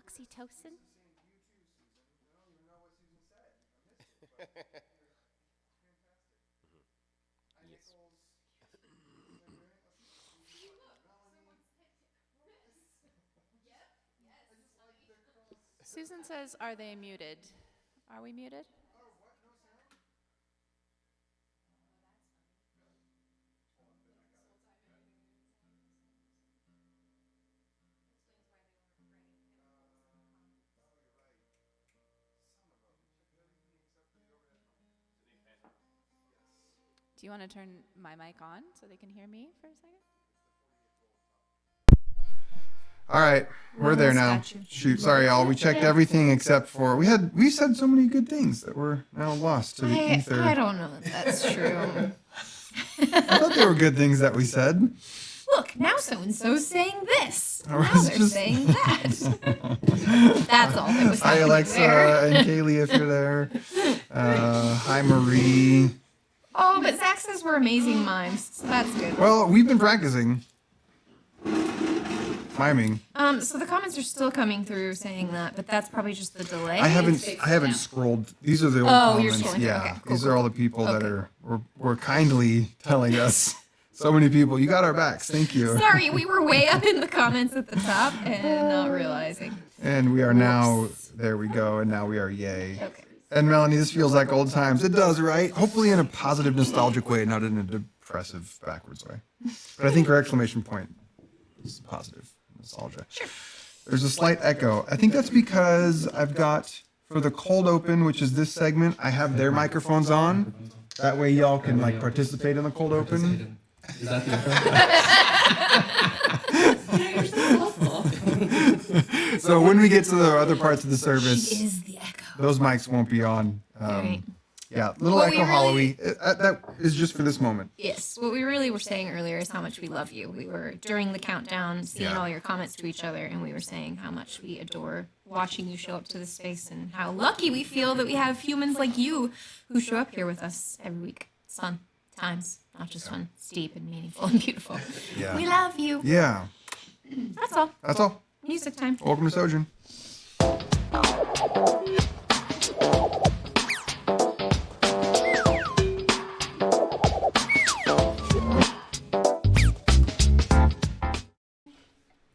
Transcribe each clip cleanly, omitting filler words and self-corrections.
oxytocin? Yes. Susan says, are they muted? Are we muted? Do you want to turn my mic on so they can hear me for a second? All right, we're there now. Shoot, sorry, y'all. We checked everything except for we said so many good things that we're now lost to the ether. I don't know that that's true. I thought they were good things that we said. Look, now so-and-so's saying this. I Now was they're just- saying that. That's all that was Hi, happening Alexa there. and Kaylee, if you're there. Hi, Marie. Oh, but Zach says we're amazing mimes, so that's good. Well, we've been practicing miming. So the comments are still coming through saying that, but that's probably just the delay. I haven't scrolled. These are the old Oh, you're comments. scrolling through. Yeah, Okay, cool, these cool, are all the cool. people that Okay. were kindly telling us. So many people. You got our backs. Thank you. Sorry, we were way up in the comments at the top and not realizing. And we are now. There we go. And now we are yay. Okay. And Melanie, this feels like old times. It does, right? Hopefully in a positive, nostalgic way, not in a depressive, backwards way. But I think her exclamation point is positive nostalgia. Sure. There's a slight echo. I think that's because I've got, for the cold open, which is this segment, I have their microphones on. That way y'all can like participate in the cold open. Is that the So when we get to the other parts of the She service, is the echo. those mics won't be on. Right. Yeah, little Well, we echo really- Hollowy. That is just for this moment. Yes, what we really were saying earlier is how much we love you. We were, during the countdown, seeing Yeah. all your comments to each other, and we were saying how much we adore watching you show up to this space and how lucky we feel that we have humans like you who show up here with us every week. It's fun times, not just fun. It's deep and meaningful and beautiful. Yeah. We love you. Yeah, That's all. that's all. Music time. Welcome to Sojourn.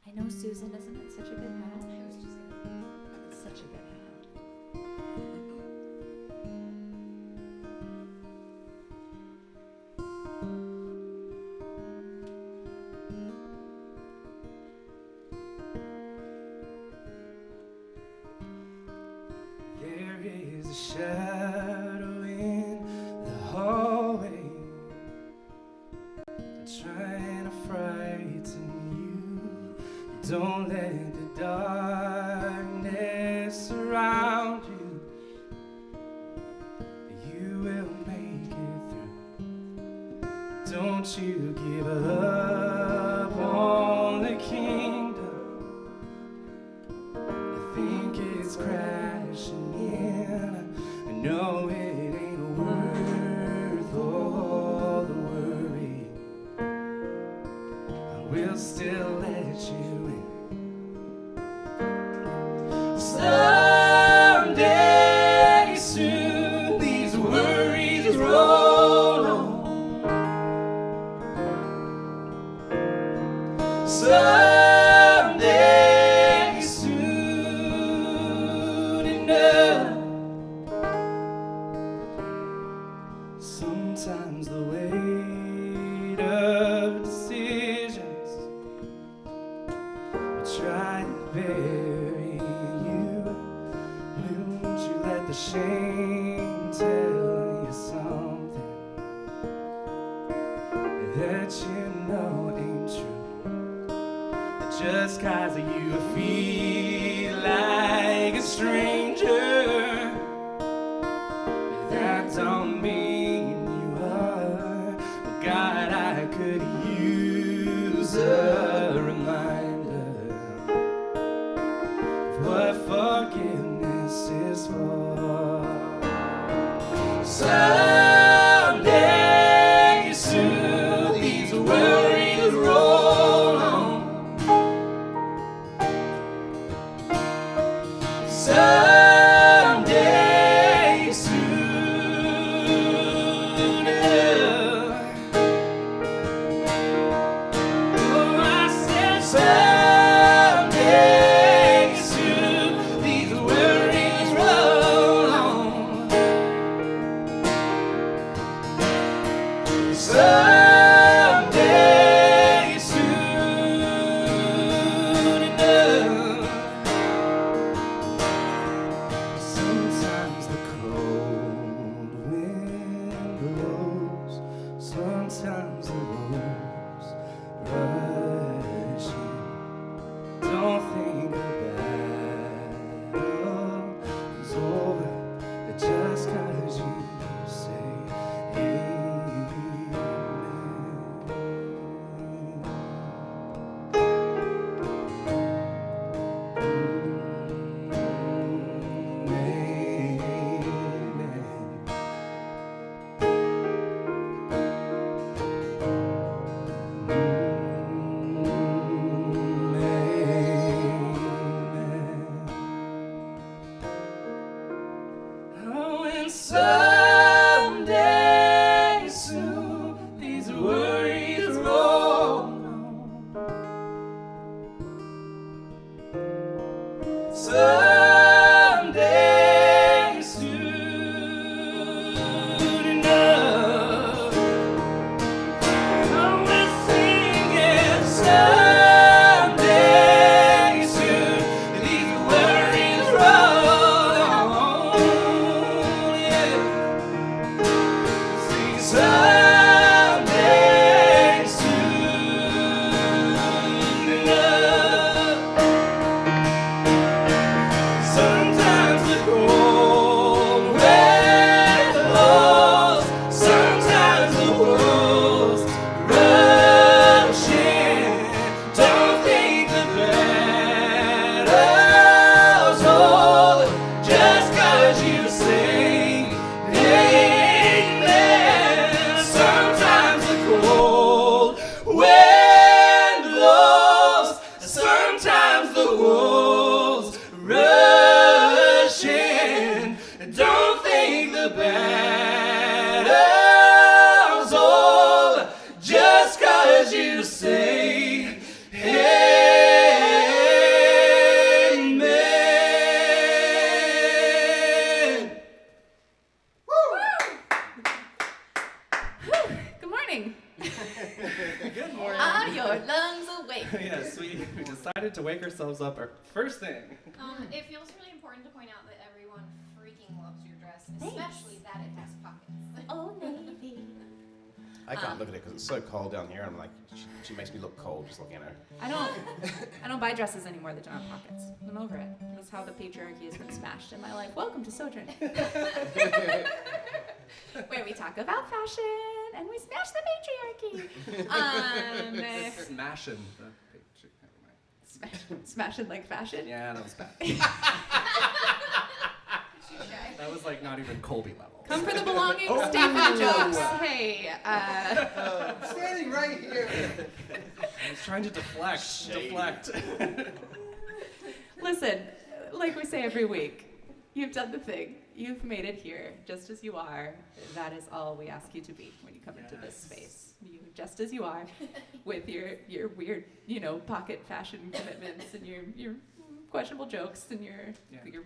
I know Susan isn't it such a good hat? It's such a good hat. There is a shadow in the hallway trying to frighten you. Don't let the darkness surround you. You will make it through. Don't you give up on the kingdom. I think it's crashing in. I know it ain't worth all the worry. I will still let you in. Someday soon these worries roll on. Someday soon enough. Sometimes the weight of decisions will try to bury you. Won't you let the shame tell you something that you know ain't true? Just 'cause you feel like a stranger, that don't mean you are. God, I could use a reminder of what forgiveness is for. Someday soon these worries roll on. someday soon. Oh, I said someday soon, these worries roll on. Someday soon enough. Sometimes the cold wind blows, sometimes the wolves rush in. Don't think the battle is over just 'cause you say Oh, and someday soon these worries roll on. Someday soon enough. Oh, we're singing someday soon these worries roll on. Yeah. Sing someday soon enough. Sometimes the cold wind blows, sometimes the wolves rush in. Don't think the battle's over just 'cause you sing amen. Sometimes the cold wind blows, sometimes the wolves rush in. Don't think the battle's over just 'cause you say amen. Good morning. Good morning. Are your lungs awake? Yes, we decided to wake ourselves up our first thing. It feels really important to point out that everyone freaking loves your dress, Thanks. especially that it has pockets. Oh, navy. I can't look at it because it's so cold down here. I'm like, she makes me look cold just looking at her. I don't buy dresses anymore that don't have pockets. I'm over it. That's how the patriarchy has been smashed in my life. Welcome to Sojourn. Where we talk about fashion and we smash the patriarchy. Smashing the picture. Never mind. Smashing like fashion. Yeah, that was bad. That was like not even Colby level. Come for the belonging, stay for the jokes. Hey, Standing right here. I was trying to deflect. listen, like we say every week, you've done the thing. You've made it here just as you are. That is all we ask you to be when you come into this space. You just as you are, with your weird, pocket fashion commitments and your questionable jokes and your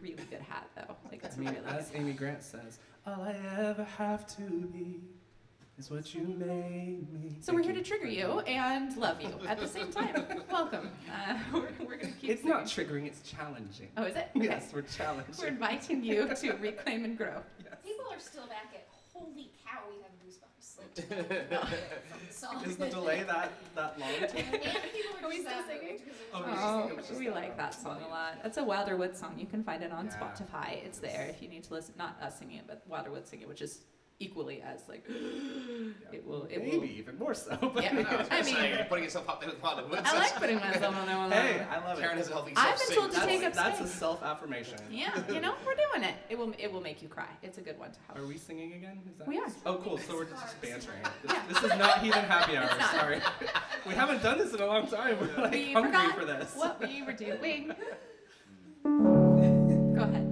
really good hat though. Like it's really as Amy Grant says, all I ever have to be is what you made me. So we're here to trigger you and love you at the same time. Welcome. We're gonna keep. It's not triggering, it's challenging. Oh, is it? Okay. Yes, we're challenging. We're inviting you to reclaim and grow. Yes. People are still back at, holy cow, we have goosebumps. Like, from the song. Is the delay that long? And people Are are we just still sad singing? because Oh, of We like that song a lot. It's a Wilderwood song. You can find it on Yeah. Spotify. It's there if you need to listen. Not us singing it, but Wilderwood singing, which is equally as like it will. Maybe even more so. But Yeah. I mean, You're putting yourself up there with part of the woods. I like putting myself on there. Hey, I love Karen it. has a healthy I've been self-sing. told to take up That's a space. self-affirmation. Yeah, we're doing it. It will make you cry. It's a good one to have. Are we singing again? Is that We are. Oh, cool. So we're just bantering. Yeah. This is not heathen happy hour. It's not. Sorry. We haven't done this in a long time. We're like We hungry forgot for this. what we were doing. Go ahead.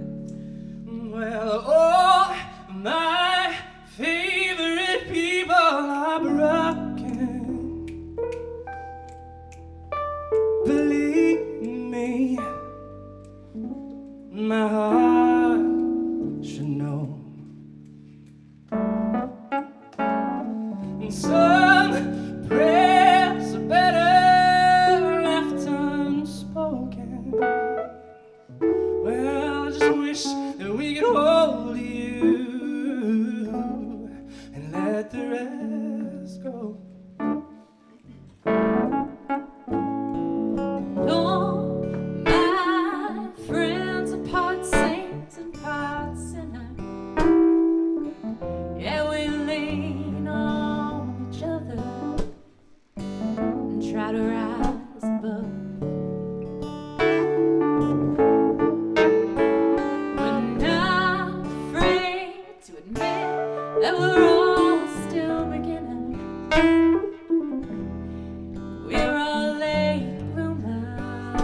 wish that we could hold you and let the rest go. All my friends are part saints and part sinners. Yeah, we lean on each other and try to rise above. We're not afraid to admit that we're all still beginners. We're all late bloomers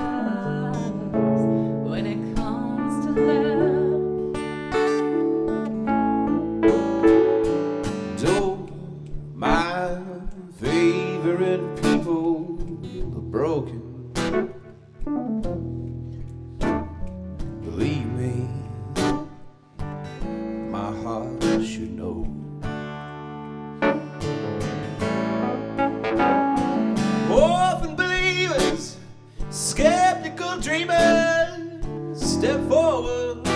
when it comes to love. Though my favorite people are broken, believe me, my heart should know. Orphan believers, skeptical dreamers, step forward.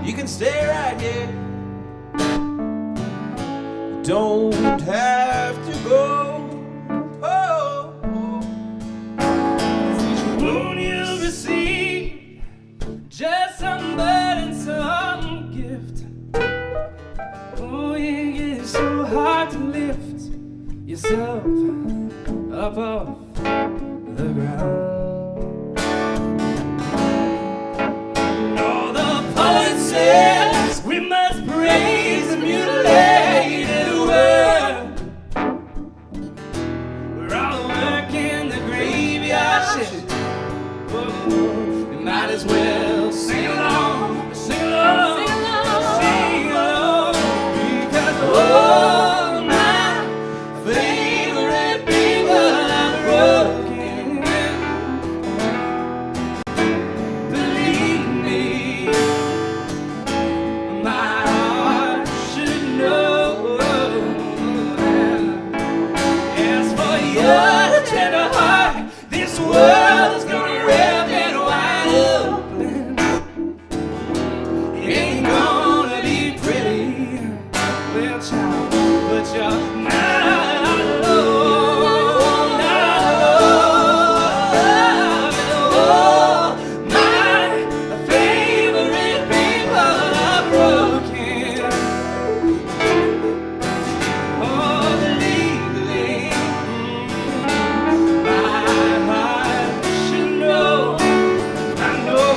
You can stay right here. You don't have to go. Oh, Won't you receive just some burden, some gift? Oh, it is so hard to lift yourself up off the ground. All the poet says we must praise the mutilated world. We're all working the graveyard shift. Oh, we might as well sing along, sing along, Sing along. sing along, because all my favorite people are broken. Believe me, my heart should know. As for your tender heart, this world is gonna rip it wide open. It ain't gonna be pretty, well, child, but you're not alone, not alone. My favorite people are broken. Oh, believe me, my heart should know. I know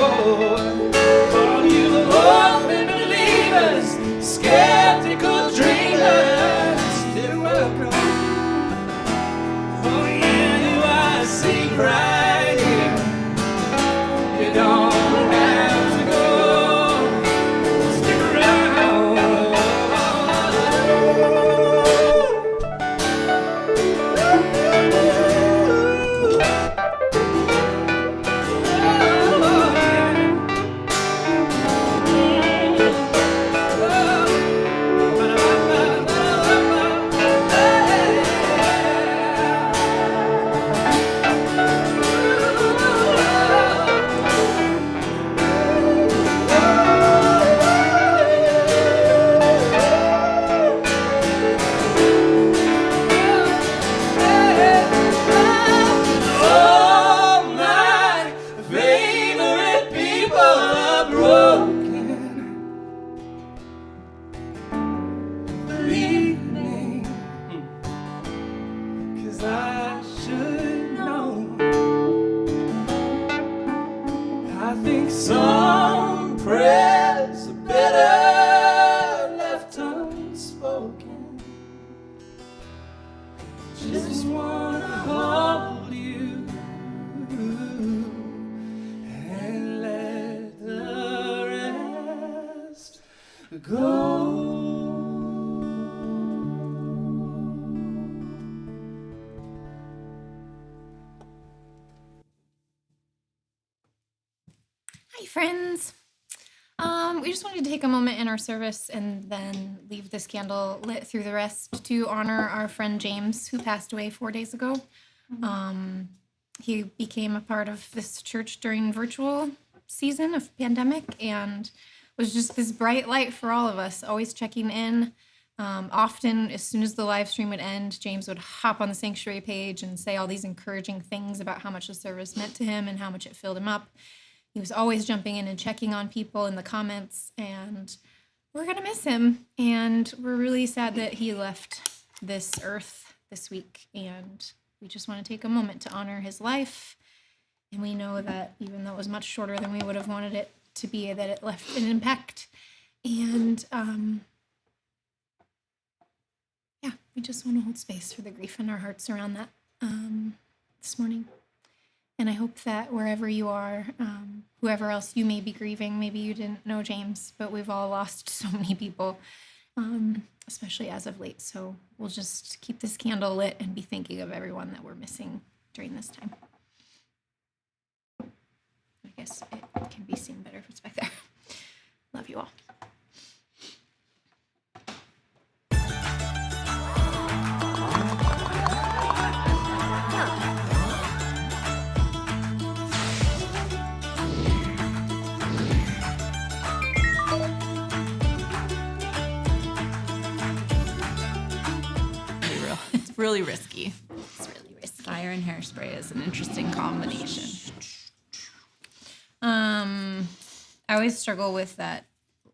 all you open believers, skeptical dreamers, still welcome. Oh yeah, you are seek right here. You don't have to go. Stick around. All my favorite people are broken. Believe me, 'cause I should know. I think some prayers are better left unspoken. Just wanna hold you and let the rest go. Hi, friends. We just wanted to take a moment in our service and then leave this candle lit through the rest to honor our friend James, who passed away 4 days ago. He became a part of this church during virtual season of pandemic and was just this bright light for all of us, always checking in. Often, as soon as the live stream would end, James would hop on the sanctuary page and say all these encouraging things about how much the service meant to him and how much it filled him up. He was always jumping in and checking on people in the comments, and we're going to miss him. And we're really sad that he left this earth this week. And we just want to take a moment to honor his life. And we know that even though it was much shorter than we would have wanted it to be, that it left an impact. And yeah, we just want to hold space for the grief in our hearts around that this morning. And I hope that wherever you are, whoever else you may be grieving, maybe you didn't know James, but we've all lost so many people, especially as of late. So we'll just keep this candle lit and be thinking of everyone that we're missing during this time. I guess it can be seen better if it's back there. Love you all. It's really risky. It's really risky. Fire and hairspray is an interesting combination. I always struggle with that.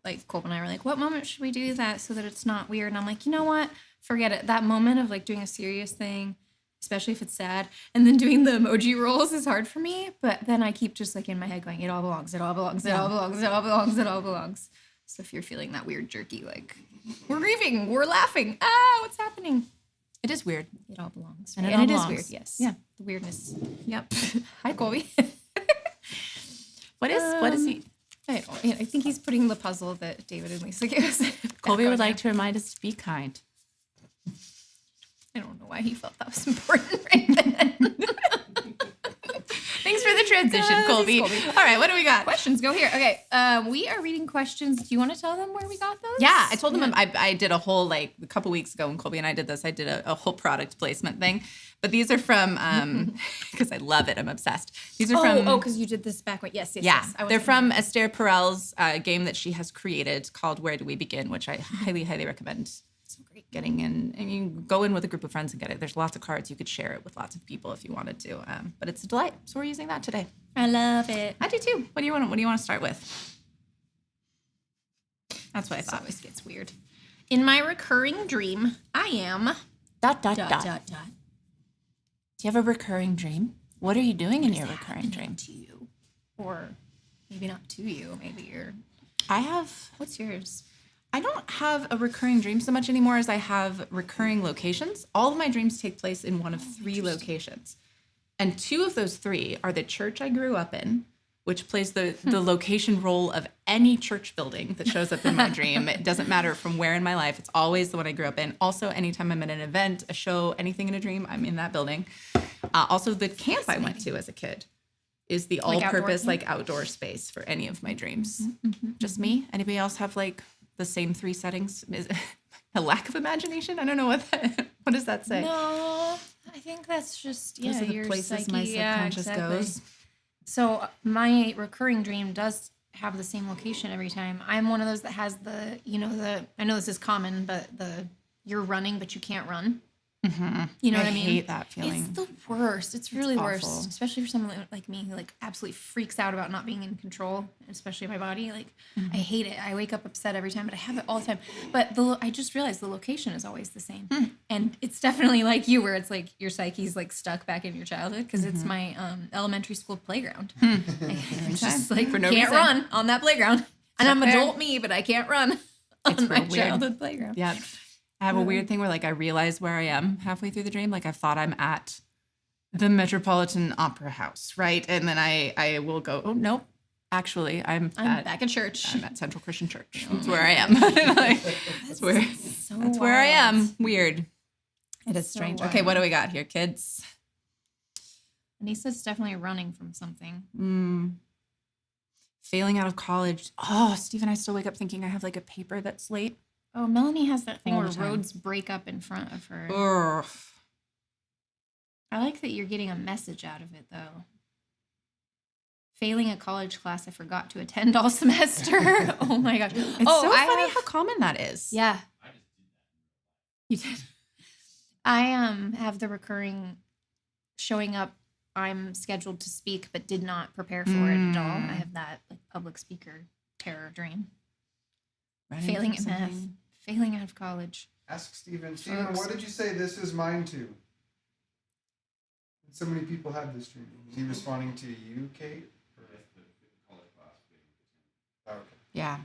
Like Colby and I were like, what moment should we do that so that it's not weird? And I'm like, you know what? Forget it. That moment of like doing a serious thing, especially if it's sad, and then doing the emoji rolls is hard for me. But then I keep just like in my head going, it all belongs, it all belongs, it all belongs, it all belongs, it all belongs. So if you're feeling that weird jerky, like we're grieving, we're laughing. What's happening? It is weird. It all belongs. And right? it all is belongs. weird, yes. Yeah. The weirdness. Yep. Hi, Colby. What is he? I think he's putting the puzzle that David and Lisa gave us. Colby would like to remind us to be kind. I don't know why he felt that was important right then. Thanks for the transition, Thanks, Colby. Colby. All right, what do we got? Questions, go here. Okay, we are reading questions. Do you want to tell them where we got those? Yeah, I told them I did a whole, like, a couple weeks ago when Colby and I did this, I did a whole product placement thing. But these are from, because I love it, I'm obsessed. These are from... Oh, because you did this back. Yes. Yeah, I they're from Esther Perel's game that she has created called Where Do We Begin, which I highly, highly recommend. So great. Getting in, and you can go in with a group of friends and get it. There's lots of cards. You could share it with lots of people if you wanted to. But it's a delight. So we're using that today. I love it. I do too. What do you want to start with? That's what I This thought. always gets weird. In my recurring dream, I am... ... Do you have a recurring dream? What are you doing in your recurring dream? To you. Or maybe not to you. Maybe you're... I have... What's yours? I don't have a recurring dream so much anymore as I have recurring locations. All of my dreams take place in one of three locations. And two of those three are the church I grew up in, which plays the location role of any church building that shows up in my dream. It doesn't matter from where in my life. It's always the one I grew up in. Also, anytime I'm at an event, a show, anything in a dream, I'm in that building. Also, the camp I went to as a kid is the all-purpose, outdoor space for any of my dreams. Just me? Anybody else have, the same three settings? Is it a lack of imagination? I don't know what does that say? No, I think that's just, Those are the your places psyche. my subconscious exactly. goes. So my recurring dream does have the same location every time. I'm one of those that has I know this is common, but you're running, but you can't run. Mm-hmm. You know I what I mean? hate that feeling. It's the worst. It's really worse, awful. especially for someone like me who absolutely freaks out about not being in control, especially my body. I hate it. I wake up upset every time, but I have it all the time. But I just realized the location is always the same, and it's definitely like you, where it's like your psyche's stuck back in your childhood because it's my elementary school playground. It's just For no can't reason. run on that playground, and I'm fair. adult me, but I can't run on my real weird. childhood playground. Yeah. I have a weird thing where I realize where I am halfway through the dream. I thought I'm at the Metropolitan Opera House, right? And then I will go, oh, nope. Actually, I'm back at church. I'm at Central Christian Church. That's where I am. That's where I am. Weird. It is strange. Okay, what do we got here, kids? Anissa's definitely running from something. Failing out of college. Oh, Steve and I still wake up thinking I have a paper that's late. Oh, Melanie has that thing All where the time. roads break up in front of her. Ugh. I like that you're getting a message out of it, though. Failing a college class I forgot to attend all semester. Oh my gosh. It's so funny how common that is. Yeah. You did. I have the recurring showing up. I'm scheduled to speak, but did not prepare for it at all. I have that like public speaker terror dream. Failing at math. Failing out of college. Ask Stephen. Stephen, what did you say this is mine to? So many people have this dream. Is he responding to you, Kate? Or... Oh, okay. Yeah.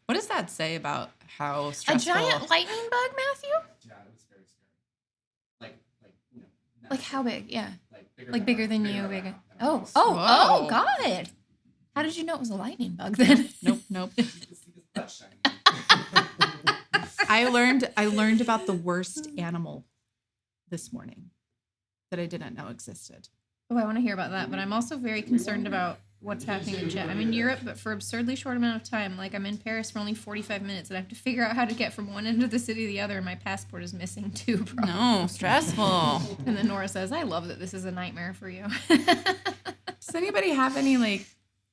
What does that say about how stressful? A giant lightning bug, Matthew? Yeah, it was very scary. Like how big? Yeah. Like bigger than you. Bigger. Oh, Whoa. God. How did you know it was a lightning bug then? Nope. I learned about the worst animal this morning that I didn't know existed. Oh, I want to hear about that, but I'm also very concerned about what's happening in Jet. I'm in Europe, but for absurdly short amount of time. Like I'm in Paris for only 45 minutes, and I have to figure out how to get from one end of the city to the other, and my passport is missing too, bro. No, stressful. And then Nora says, "I love that this is a nightmare for you." Does anybody have any like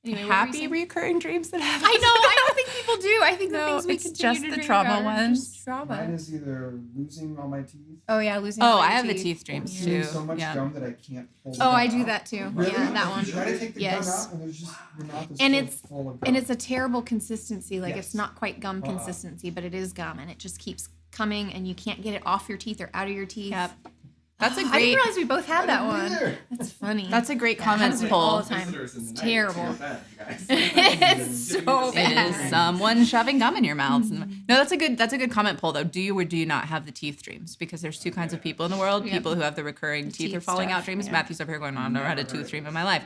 Anyway, what were you happy saying? recurring dreams that happen? I know. I don't think people do. I think the No, things we it's continue just to the dream trauma about are ones. just trauma. Mine is either losing all my teeth, Oh yeah, losing. Oh, all I your have the teeth dreams chewing too. so much Yeah. gum that I can't pull. Oh, the I gum do out. that too. Really? Yeah, that one. You try to take the Yes. gum out, and there's just your mouth is And so it's- full of gum. And it's a terrible consistency. Like Yes. it's not quite gum consistency, but it is gum, and it just keeps coming, and you can't get it off your teeth or out of your teeth. Yep. That's a I didn't great. realize we both had that one. Either. That's funny. That's a great Yeah, comments happens all poll. the time. Visitors in the It's night to your terrible. bed, you guys. It's so It bad. is someone shoving gum in your mouths. No, that's a good comment poll though. Do you or do you not have the teeth dreams? Because there's two kinds of people in the world. Yep. People who have the recurring The teeth or teeth falling stuff, out dreams. yeah. Matthew's over here going, I've never had a tooth dream in my life.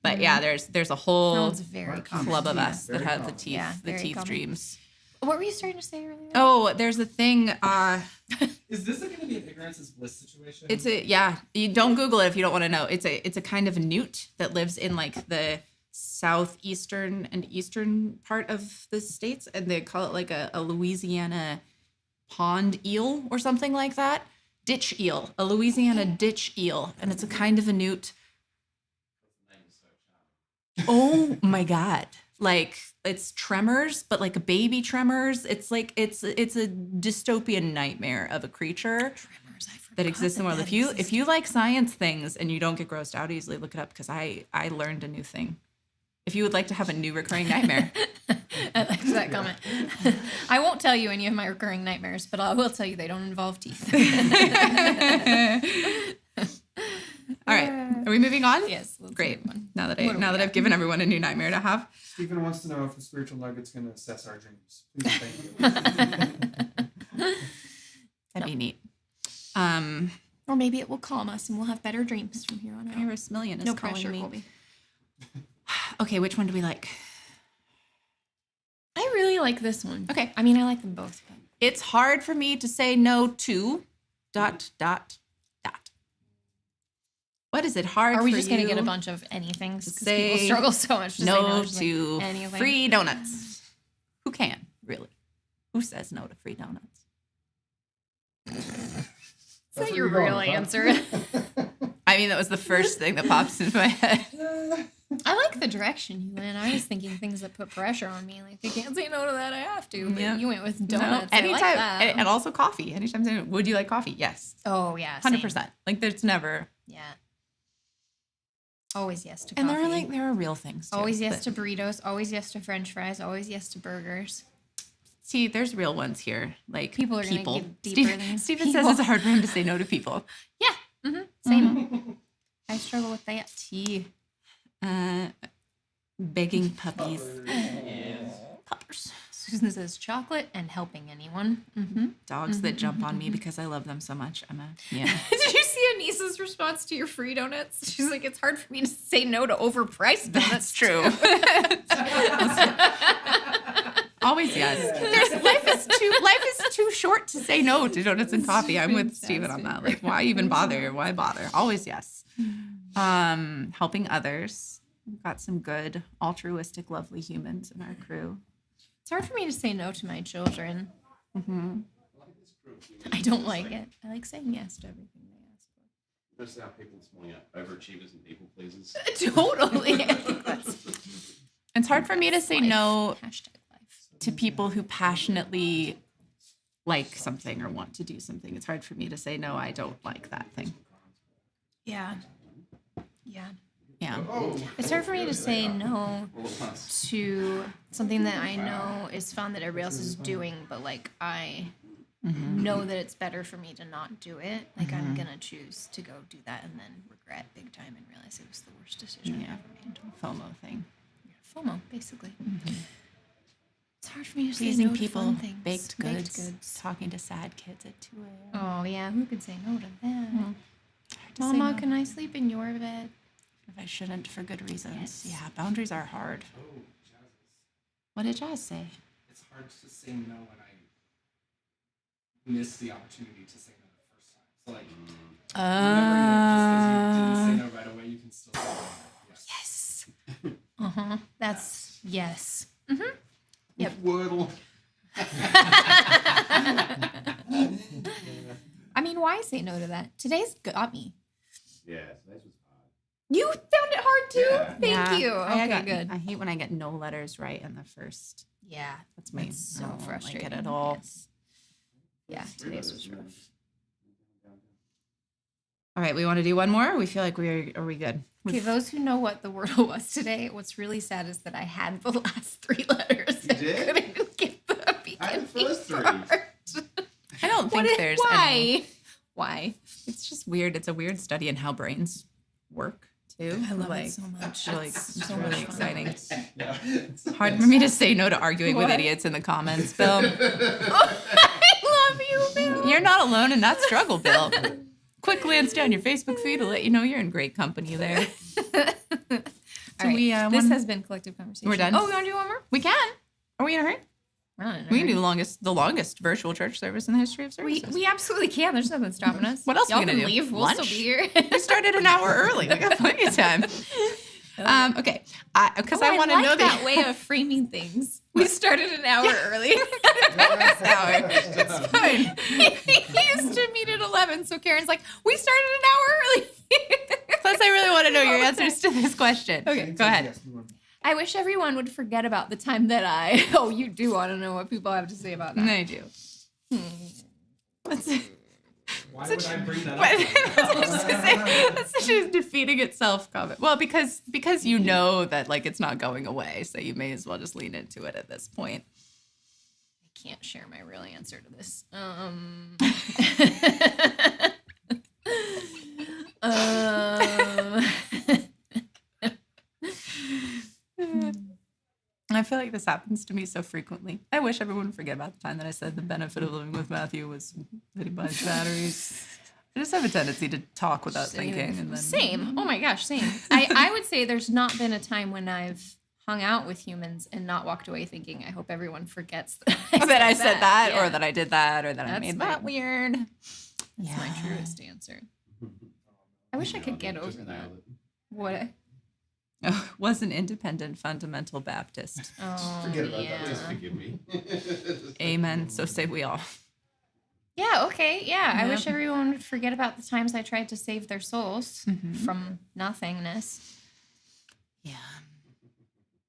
But yeah, there's a That whole one's very common. club of Yeah. us that Very have the common. teeth Yeah, very teeth common. dreams. What were you starting to say earlier? Oh, there's a thing. Is this going to be an ignorance is bliss situation? It's a yeah. You don't Google it if you don't want to know. It's a kind of a newt that lives in like the southeastern and eastern part of the states, and they call it like a Louisiana pond eel or something like that. Ditch eel, a Louisiana ditch eel, and it's a kind of a newt. Oh my God. Like it's Tremors, but like a baby Tremors. It's like it's a dystopian nightmare of a creature that exists in the world. If you like science things and you don't get grossed out easily, look it up because I learned a new thing. If you would like to have a new recurring nightmare, I liked that comment. I won't tell you any of my recurring nightmares, but I will tell you they don't involve teeth. all right. Are we moving on? Yes. let's Great. move on. Now that What do we I've got? given everyone a new nightmare to have. Stephen wants to know if the spiritual nugget's going to assess our dreams. Please, thank you. That'd be neat. Or maybe it will calm us and we'll have better dreams from here on out. Iris Million is No calling pressure, me. Colby. Okay, which one do we like? I really like this one. Okay. I mean, I like them both. But It's hard for me to say no to ... What is it hard are we for just going to you get a bunch of anythings? Because say people struggle so much to say no just, to like, anything. free donuts? Who can, really? Who says no to free donuts? Is That's that where your you're going real with that. answer? I mean, that was the first thing that pops into my head. I like the direction you went. I was thinking things that put pressure on me. Like, I can't say no to that. I have to. But Yeah. you went with No, donuts. I anytime, like that. and also coffee. Anytime, would you like coffee? Yes, Oh, yeah. same. 100%. Like, there's never, Yeah. Always yes to and coffee. there are real things. Too, Always yes that- to burritos. Always yes to French fries. Always yes to burgers. See, there's real ones here. Like People are gonna people. get deeper than Stephen says people. it's hard for him to say no to people. Yeah. Mm-hmm. Same. I struggle with that. Tea. Begging puppies. Puppers. Susan says chocolate and helping anyone. Mm-hmm. Dogs that jump on me because I love them so much, Emma. Yeah. Did you see Anissa's response to your free donuts? She's like, it's hard for me to say no to overpriced donuts. That's true. Always yes. Life is too short to say no to donuts and coffee. I'm with Stephen on that. Like, why even bother? Why bother? Always yes. Helping others. We've got some good, altruistic, lovely humans in our crew. It's hard for me to say no to my children. Mm-hmm. I don't like it. I like saying yes to everything they ask for. Notice how people this morning are overachievers and people pleasers. Totally. I think that's it's hard for me to say no Hashtag life. to people who passionately like something or want to do something. It's hard for me to say, no, I don't like that thing. Yeah. Yeah. Yeah. It's hard for me to say no to something that I know is fun that everybody else is doing, but like I know that it's better for me to not do it. Like I'm gonna choose to go do that and then regret big time and realize it was the worst decision I ever made. FOMO thing. FOMO, basically. It's hard for me to say Pleasing no to people, fun things. baked goods, talking to sad kids at 2 a.m. Oh yeah, who could say no to that? Hard to say Mama, no. can I sleep in your bed? If I shouldn't for good reasons. Yes. Yeah, boundaries are hard. Oh, Jazz. What did Jazz say? It's hard to say no when I miss the opportunity to say no the first time. So like, whenever you just because you didn't say no right away, you can still say no. Yes. Yes. That's yes. Yep. Wordle. I mean, why say no to that? Today's got me. Yeah, today's was hard. You found it hard too? Yeah. Thank you. Okay, I good. I hate when I get no letters right in the first. Yeah, That's me. that's so I don't frustrating. like it at all. Yes. Yeah, today's was rough. All right, we want to do one more? We feel like are we good? Okay, those who know what the wordle was today, what's really sad is that I had the last 3 letters. You did? I couldn't get the I had the beginning first 3. part. I don't think there's why? any. Why? It's just weird. It's a weird study in how brains work too. I love like, it so much. Really, It's it's so really much fun. exciting. Yeah. Hard for me to say no to arguing with What? idiots in the comments, Bill. I love you, Bill. You're not alone in that struggle, Bill. Quick glance down your Facebook feed to let you know you're in great company there. All right. we, This one- has been collective conversation. We're done? Oh, we want to do one more? We can. Are we in a hurry? We're not in a We can hurry. do the longest virtual church service in the history of We services. we absolutely can. There's nothing stopping us. What else are Y'all we can gonna do? leave. We'll Lunch? still be here. We started an hour early. We got plenty of time. Okay, because I want to like know that way of framing things. We started an hour early. It's fine. He used to meet at 11, so Karen's like, we started an hour early. Plus, I really want to know your answers to this question. Okay, go ahead. I wish everyone would forget about the time that I. Oh, you do want to know what people have to say about that. I do. That's, Why would I bring that but up? I was just gonna say, that's such a defeating itself comment. Well, because you know that like it's not going away, so you may as well just lean into it at this point. I can't share my real answer to this. I feel like this happens to me so frequently. I wish everyone would forget about the time that I said the benefit of living with Matthew was that he buys batteries. I just have a tendency to talk without thinking, and then Same. Oh my gosh, same. I would say there's not been a time when I've hung out with humans and not walked away thinking, I hope everyone forgets that that I said that, Yeah. or that I did that, or that I That's made my- that weird. That's my truest answer. I wish I could get over that. What? Oh, was an independent fundamental Baptist. Oh, Forget about yeah. that. Just forgive me. Amen. So say we all. Yeah, okay, yeah. I Yeah. wish everyone would forget about the times I tried to save their souls from nothingness. Yeah.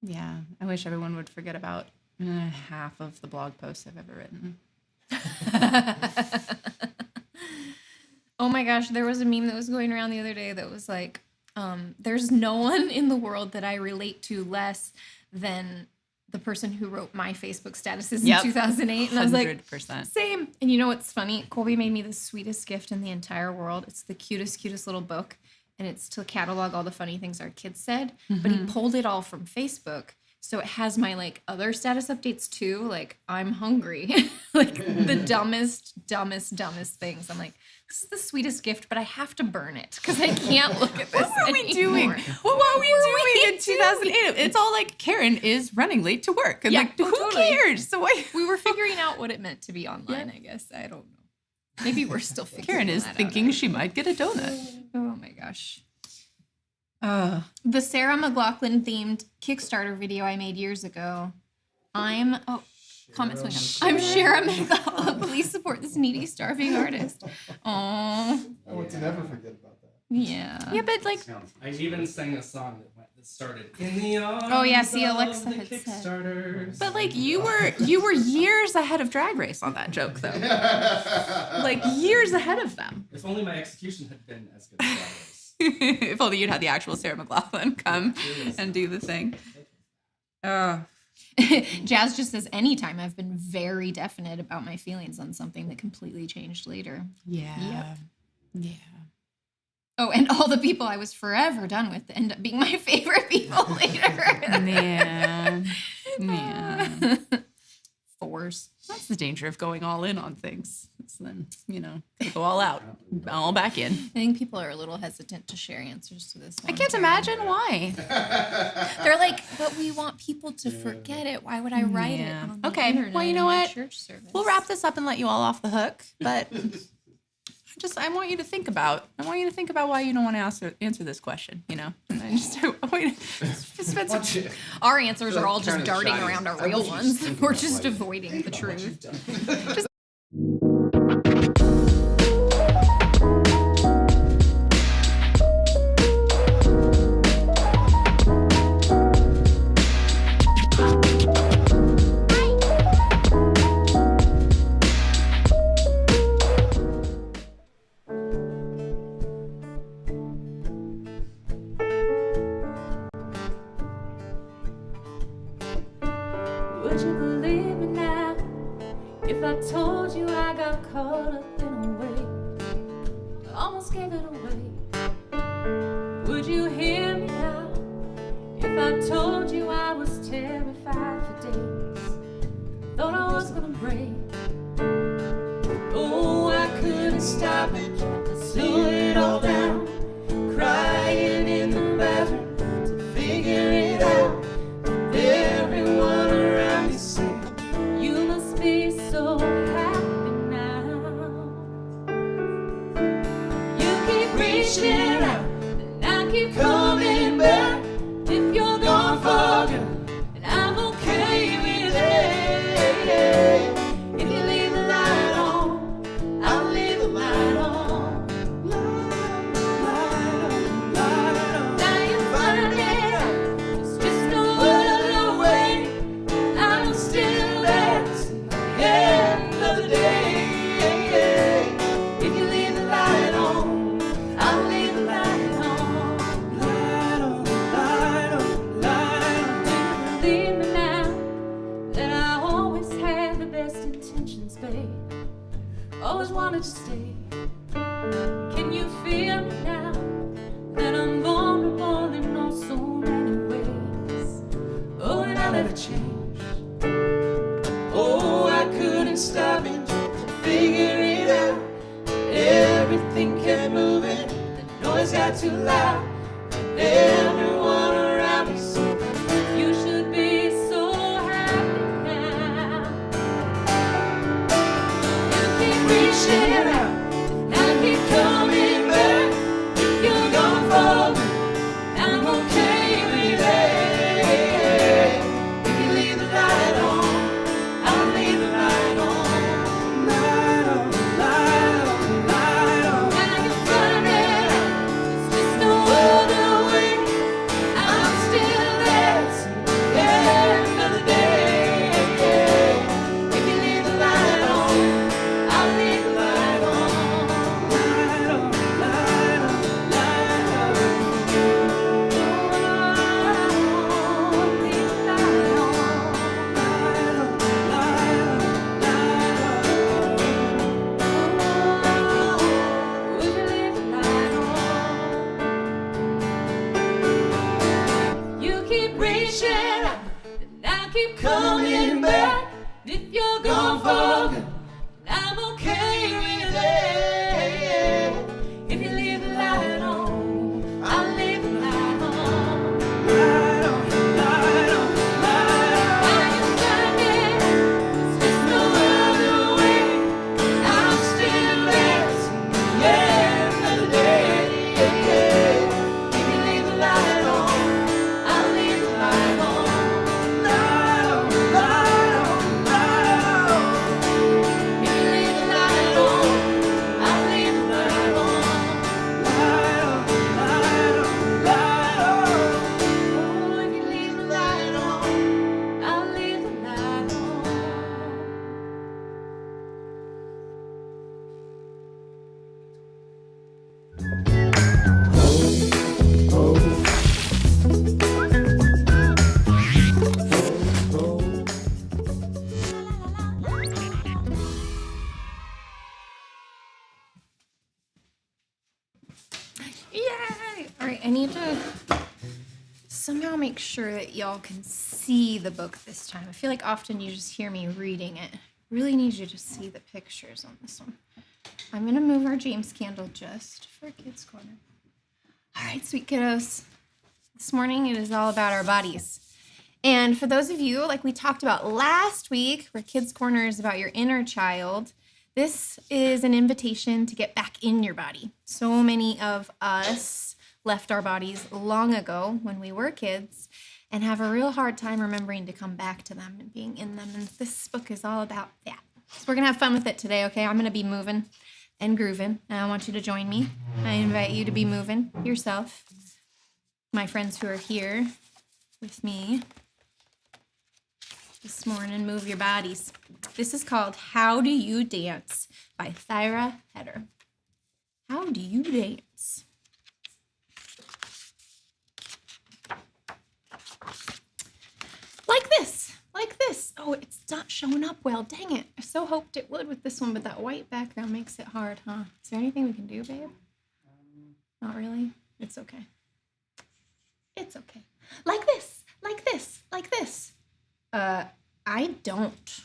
Yeah. I wish everyone would forget about half of the blog posts I've ever written. Oh my gosh, there was a meme that was going around the other day that was like, there's no one in the world that I relate to less than the person who wrote my Facebook statuses in Yep. 2008. And I was like, 100%. same. And you know what's funny? Colby made me the sweetest gift in the entire world. It's the cutest little book. And it's to catalog all the funny things our kids said. But he pulled it all from Facebook. So it has my like other status updates too. Like, I'm hungry. Like the dumbest things. I'm like, this is the sweetest gift, but I have to burn it because I can't look at this. What were we doing? anymore. What were we doing in 2008? It's all like Karen is running late to work. And Yeah, like, oh, who totally. cares? So why? We were figuring out what it meant to be online, I guess. I don't know. Maybe we're still figuring Karen is that out. thinking she might get a donut. Oh my gosh. The Sarah McLachlan themed Kickstarter video I made years ago. Comments going up. I'm Sarah McLachlan. Please support this needy, starving artist. Oh, I want to never forget about that. yeah. Yeah, but like, I even sang a song that went the started in the arms Oh, yeah, see, of Alexa the had said. Kickstarters. But like you were years ahead of Drag Race on that joke though. Like years ahead of them. If only my execution had been as good as Drag Race. If only you'd had the actual Sarah McLachlan come and do the thing. Jazz just says, anytime I've been very definite about my feelings on something that completely changed later. Yeah. Yeah. Oh, and all the people I was forever done with end up being my favorite people later. Man. Yeah. Fours. That's the danger of going all in on things. It's then, go all out, all back in. I think people are a little hesitant to share answers to this one. I can't imagine why. They're like, but we want people to forget it. Why would I write it on the Okay, internet well, you in know my what? church service? We'll wrap this up and let you all off the hook, but I want you to think about why you don't want to answer this question, I want you to spend some Our answers are all just Turn the darting shines. around our I real wish you ones. just We're think just about avoiding the truth. Would you believe me now if I told you I got caught up in a way? Almost gave it away. Would you hear me now if I told you I was terrified for days? Thought I was gonna break. Oh, I couldn't stop it. I slowed it all down, crying in the bathroom to figure it out. Everyone around me say, you must be so happy now. You keep reaching out, and I keep coming back. If you're gone for good, and I'm okay with it. If you leave the light on, I'll leave the light on. Now you find it out, it's just no other way. I'm still there till the end of the day. If you leave the light on, I'll leave the light on. Do you believe me now that I always had the best intentions, babe? Always wanted to stay. Can you feel me now that I'm vulnerable in oh so many ways? Oh, and I never changed. Oh, I couldn't stop it, figure it out. Everything kept moving, the noise got too loud. Everyone around me said, you should be so happy now. You keep reaching out, and I keep coming back. If you're gone for good, I'm okay with it. If you leave the light on, I'll leave the light on. Now you find it out, there's just no other way. I'm still there till the end of the day. If you leave the light on, I'll leave the light on. Leave the light on. Would you leave the light on? You keep reaching out, and I keep coming back. If you're gone for good, I'm okay with it. If you leave the light on, I'll leave the light on. Now you find it, there's just no other way. I'm still there till the end of the day. If you leave the light on, I'll leave the light on. make sure that y'all can see the book this time. I feel like often you just hear me reading it. Really need you to see the pictures on this one. I'm going to move our James candle just for Kids Corner. All right, sweet kiddos. This morning it is all about our bodies. And for those of you, like we talked about last week, where Kids Corner is about your inner child, this is an invitation to get back in your body. So many of us left our bodies long ago when we were kids and have a real hard time remembering to come back to them and being in them. And this book is all about that. So we're going to have fun with it today, okay? I'm going to be moving and grooving, and I want you to join me. I invite you to be moving yourself. My friends who are here with me this morning, move your bodies. This is called How Do You Dance by Thyra Heder. How do you dance? Like this, like this. Oh, it's not showing up well. Dang it. I so hoped it would with this one, but that white background makes it hard, huh? Is there anything we can do, babe? Not really? It's okay. It's okay. Like this, like this, like this. I don't.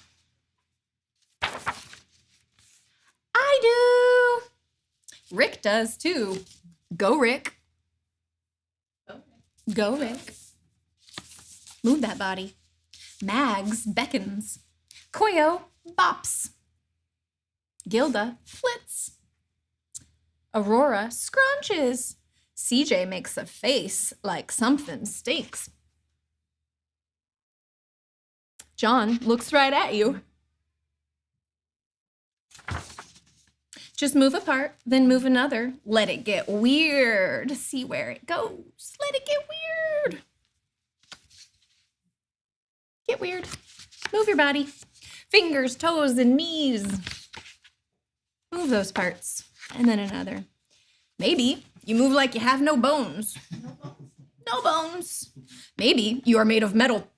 I do. Rick does too. Go, Rick. Go, Rick. Move that body. Mags beckons. Koyo bops. Gilda flits. Aurora scrunches. CJ makes a face like something stinks. John looks right at you. Just move a part, then move another. Let it get weird. See where it goes. Let it get weird. Get weird. Move your body. Fingers, toes, and knees. Move those parts. And then another. Maybe you move like you have no bones. No bones. Maybe you are made of metal.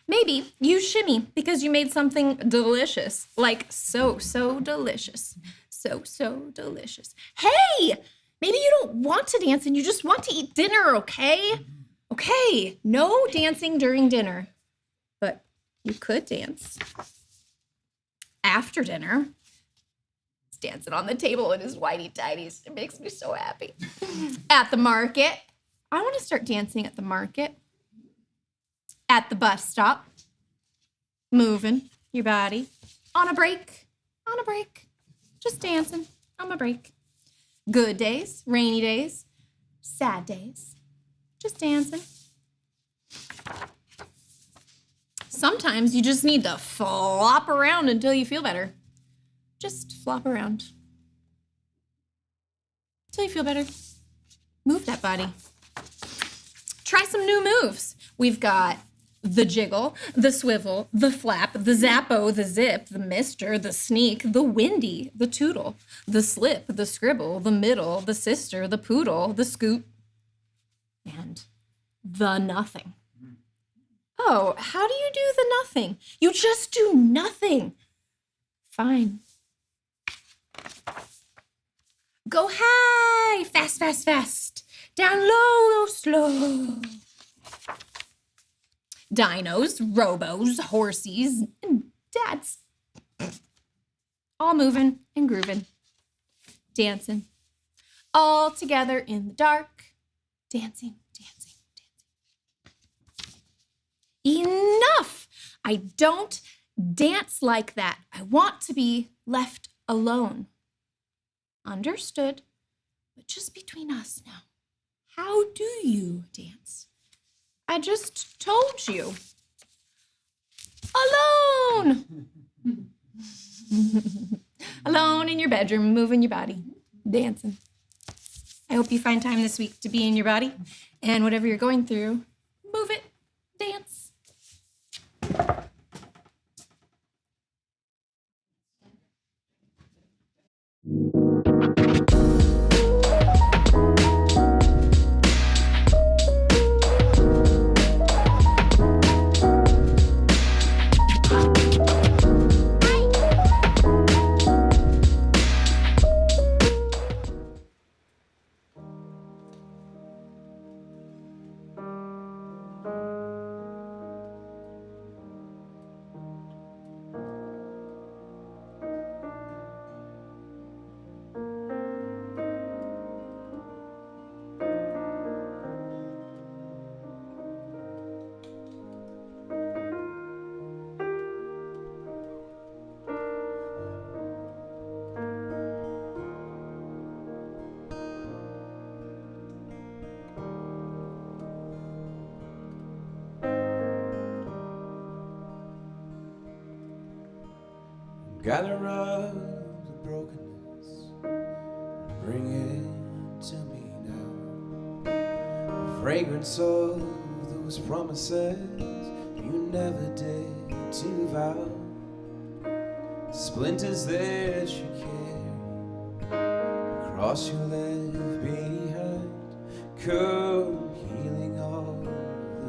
Maybe you shimmy because you made something delicious. Like so delicious. So delicious. Hey, maybe you don't want to dance and you just want to eat dinner, okay? Okay, no dancing during dinner. But you could dance after dinner. He's dancing on the table in his whitey tighties. It makes me so happy. At the market. I want to start dancing at the market. At the bus stop. Moving your body. On a break. On a break. Just dancing on my break. Good days, rainy days, sad days. Just dancing. Sometimes you just need to flop around until you feel better. Just flop around. Until you feel better. Move that body. Try some new moves. We've got the jiggle, the swivel, the flap, the zappo, the zip, the mister, the sneak, the windy, the tootle, the slip, the scribble, the middle, the sister, the poodle, the scoop, and the nothing. Oh, how do you do the nothing? You just do nothing. Fine. Go high, fast, fast, fast. Down low, slow. Dinos, robos, horsies, and dads. All moving and grooving. Dancing. All together in the dark. Dancing, dancing, dancing. Enough! I don't dance like that. I want to be left alone. Understood? But just between us now. How do you dance? I just told you. Alone! Alone in your bedroom, moving your body, dancing. I hope you find time this week to be in your body, and whatever you're going through, move it, dance. Gather up the brokenness, bring it to me now. The fragrance of those promises you never did to vow. Splinters that you carry, cross you left behind. Come healing of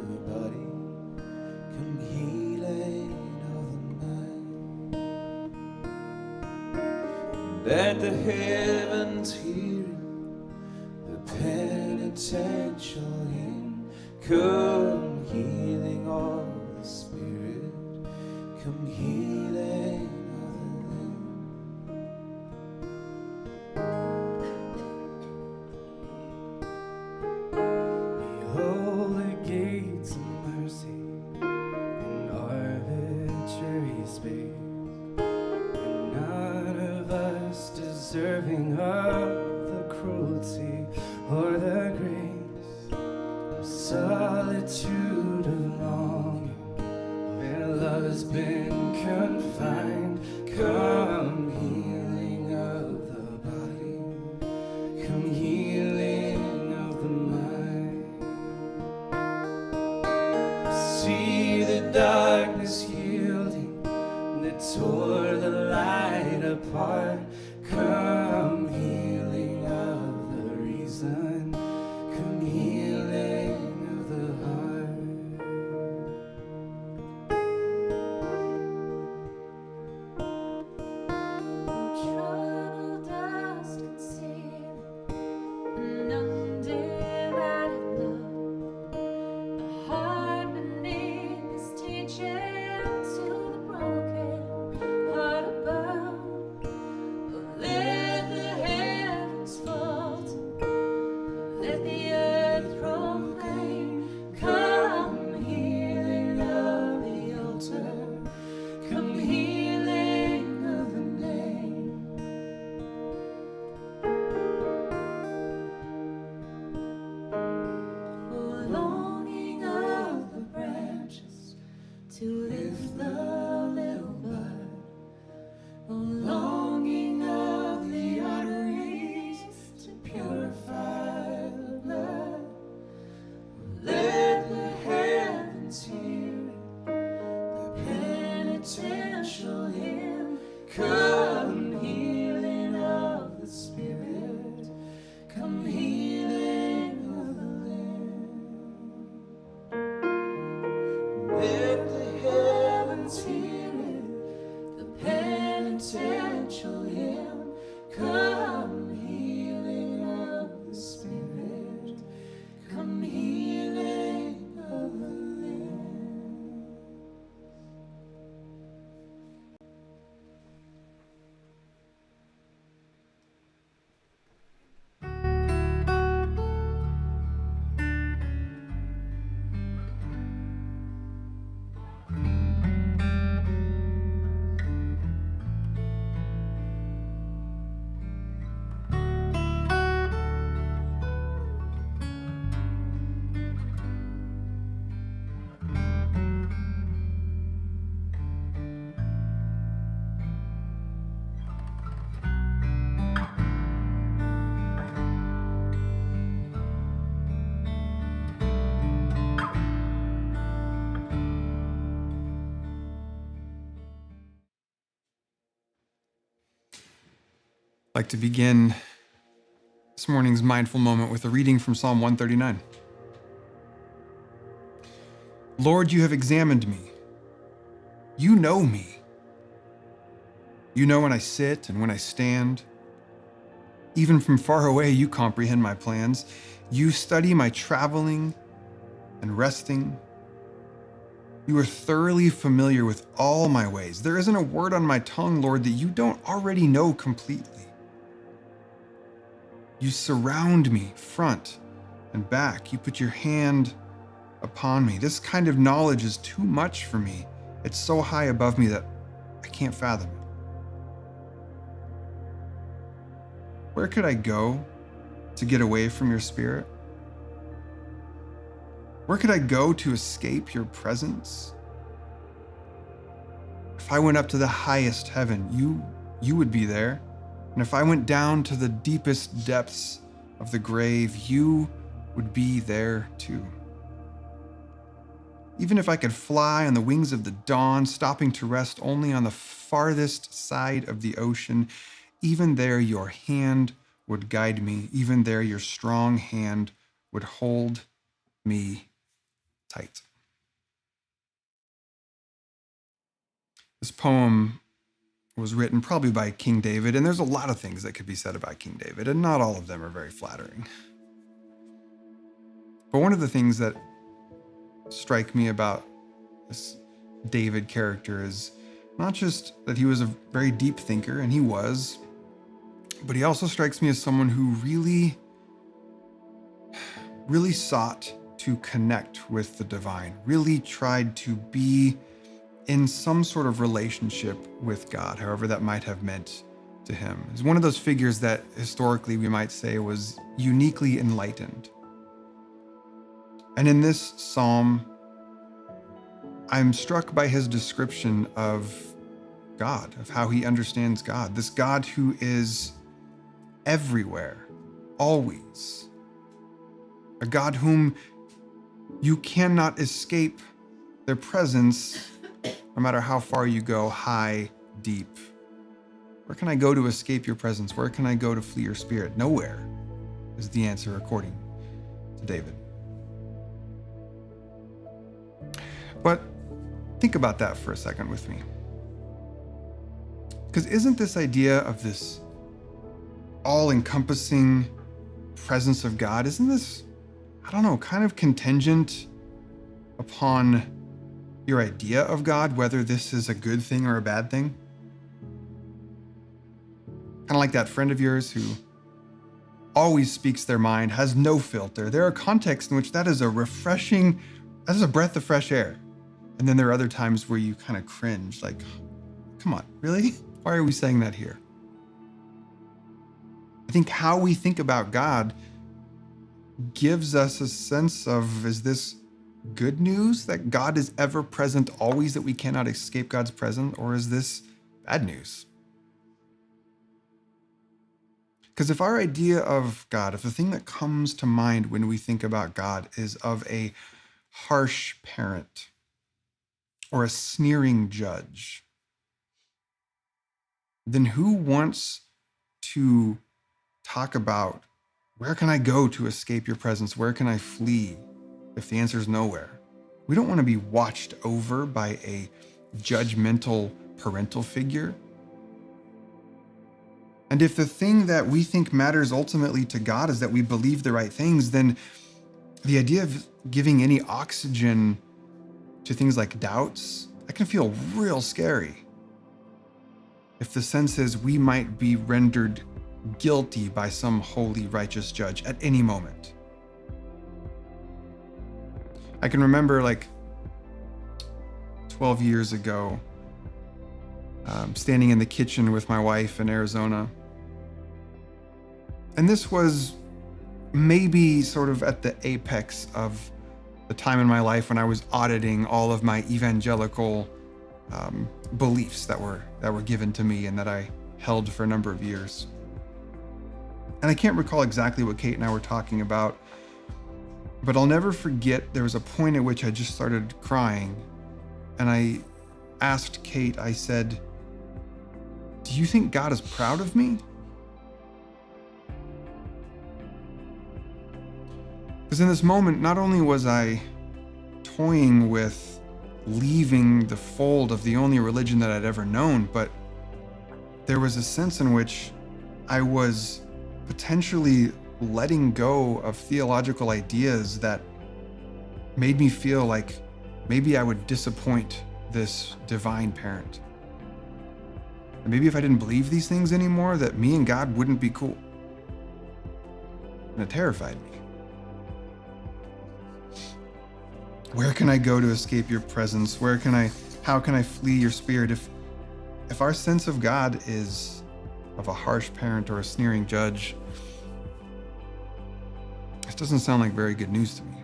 the body, come healing of the mind. That the heavens hear the penitential hymn. Come healing of the spirit, come healing. Deserving of the cruelty or the grace of solitude of longing, where love has been confined. Come healing of the body, come healing of the mind. See the darkness yielding that tore the light apart. Come healing of the reason, come healing of the heart. Trouble, dust, and sin, and undivided love. The heart beneath is teaching to the broken heart above. Let the heavens fall, let the earth proclaim. Come healing of the altar, come healing of the name. Oh, longing of the branches to lift the little bud. Oh, longing of the arteries to purify the blood. Let the heavens hear it, the penitential hymn. Come healing of the spirit, come healing of the limb. Let the heavens hear it, the penitential hymn. Come healing of the spirit, come healing of the limb. I'd like to begin this morning's mindful moment with a reading from Psalm 139. Lord, you have examined me. You know me. You know when I sit and when I stand. Even from far away, you comprehend my plans. You study my traveling and resting. You are thoroughly familiar with all my ways. There isn't a word on my tongue, Lord, that you don't already know completely. You surround me, front and back. You put your hand upon me. This kind of knowledge is too much for me. It's so high above me that I can't fathom it. Where could I go to get away from your spirit? Where could I go to escape your presence? If If I went up to the highest heaven, you would be there. And if I went down to the deepest depths of the grave, you would be there too. Even if I could fly on the wings of the dawn, stopping to rest only on the farthest side of the ocean, even there your hand would guide me. Even there your strong hand would hold me tight. This poem was written probably by King David, and there's a lot of things that could be said about King David, and not all of them are very flattering. But one of the things that strike me about this David character is not just that he was a very deep thinker, and he was, but he also strikes me as someone who really sought to connect with the divine, really tried to be in some sort of relationship with God, however that might have meant to him. He's one of those figures that historically we might say was uniquely enlightened. And in this psalm, I'm struck by his description of God, of how he understands God, this God who is everywhere, always. A God whom you cannot escape their presence no matter how far you go, high, deep. Where can I go to escape your presence? Where can I go to flee your spirit? Nowhere is the answer according to David. But think about that for a second with me. Because isn't this idea of this all-encompassing presence of God, isn't this, I don't know, kind of contingent upon your idea of God, whether this is a good thing or a bad thing? Kind of like that friend of yours who always speaks their mind, has no filter. There are contexts in which that is a breath of fresh air. And then there are other times where you kind of cringe, like, come on, really? Why are we saying that here? I think how we think about God gives us a sense of, is this good news that God is ever present always, that we cannot escape God's presence, or is this bad news? Because if our idea of God, if the thing that comes to mind when we think about God is of a harsh parent or a sneering judge, then who wants to talk about where can I go to escape your presence? Where can I flee if the answer is nowhere? We don't want to be watched over by a judgmental parental figure. And if the thing that we think matters ultimately to God is that we believe the right things, then the idea of giving any oxygen to things like doubts, that can feel real scary. If the sense is we might be rendered guilty by some holy, righteous judge at any moment. I can remember like 12 years ago, standing in the kitchen with my wife in Arizona. And this was maybe sort of at the apex of the time in my life when I was auditing all of my evangelical beliefs that were given to me and that I held for a number of years. And I can't recall exactly what Kate and I were talking about, but I'll never forget there was a point at which I just started crying. And I asked Kate, I said, "Do you think God is proud of me?" Because in this moment, not only was I toying with leaving the fold of the only religion that I'd ever known, but there was a sense in which I was potentially letting go of theological ideas that made me feel like maybe I would disappoint this divine parent. And maybe if I didn't believe these things anymore, that me and God wouldn't be cool. And it terrified me. Where can I go to escape your presence? How can I flee your spirit? If our sense of God is of a harsh parent or a sneering judge, this doesn't sound like very good news to me.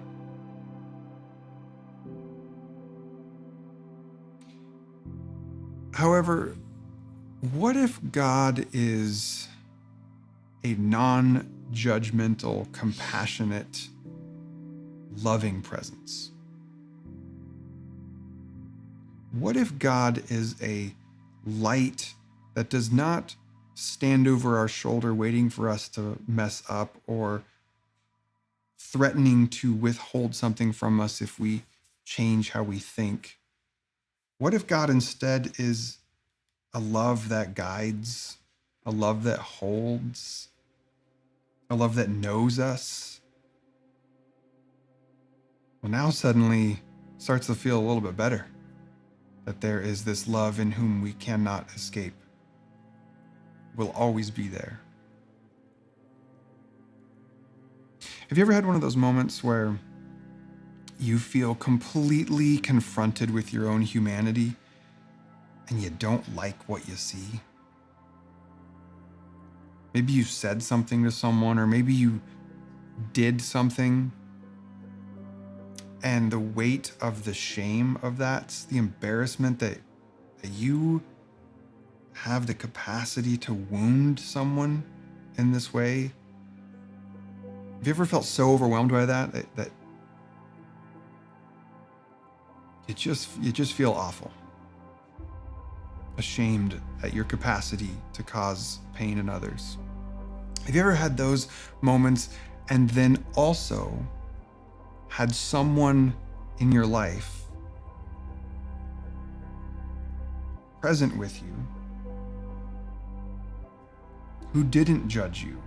However, what if God is a non-judgmental, compassionate, loving presence? What if God is a light that does not stand over our shoulder waiting for us to mess up or threatening to withhold something from us if we change how we think? What if God instead is a love that guides, a love that holds, a love that knows us? Well, now suddenly starts to feel a little bit better that there is this love in whom we cannot escape, will always be there. Have you ever had one of those moments where you feel completely confronted with your own humanity and you don't like what you see? Maybe you said something to someone, or maybe you did something, and the weight of the shame of that, the embarrassment that you have the capacity to wound someone in this way. Have you ever felt so overwhelmed by that you just feel awful, ashamed at your capacity to cause pain in others? Have you ever had those moments and then also had someone in your life present with you who didn't judge you,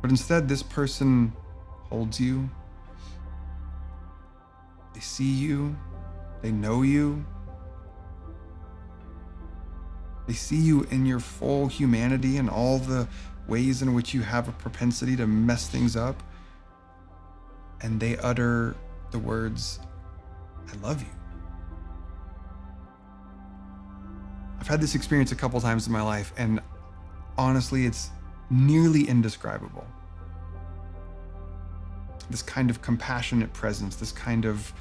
but instead this person holds you, they see you, they know you, they see you in your full humanity and all the ways in which you have a propensity to mess things up, and they utter the words, "I love you." I've had this experience a couple times in my life, and honestly, it's nearly indescribable. This kind of compassionate presence, this kind of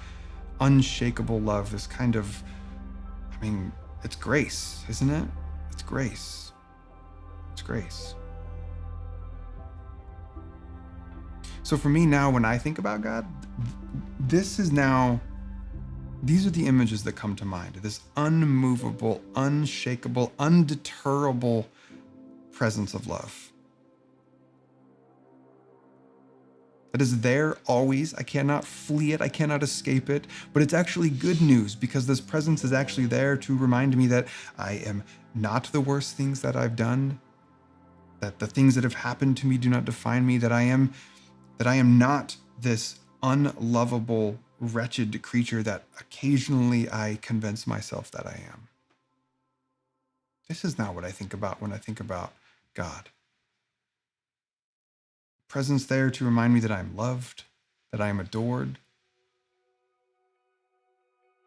unshakable love, this kind of, it's grace, isn't it? It's grace. It's grace. So for me now, when I think about God, these are the images that come to mind. This unmovable, unshakable, undeterrable presence of love. That is there always. I cannot flee it. I cannot escape it. But it's actually good news, because this presence is actually there to remind me that I am not the worst things that I've done, that the things that have happened to me do not define me, that I am not this unlovable, wretched creature that occasionally I convince myself that I am. This is not what I think about when I think about God. Presence there to remind me that I am loved, that I am adored,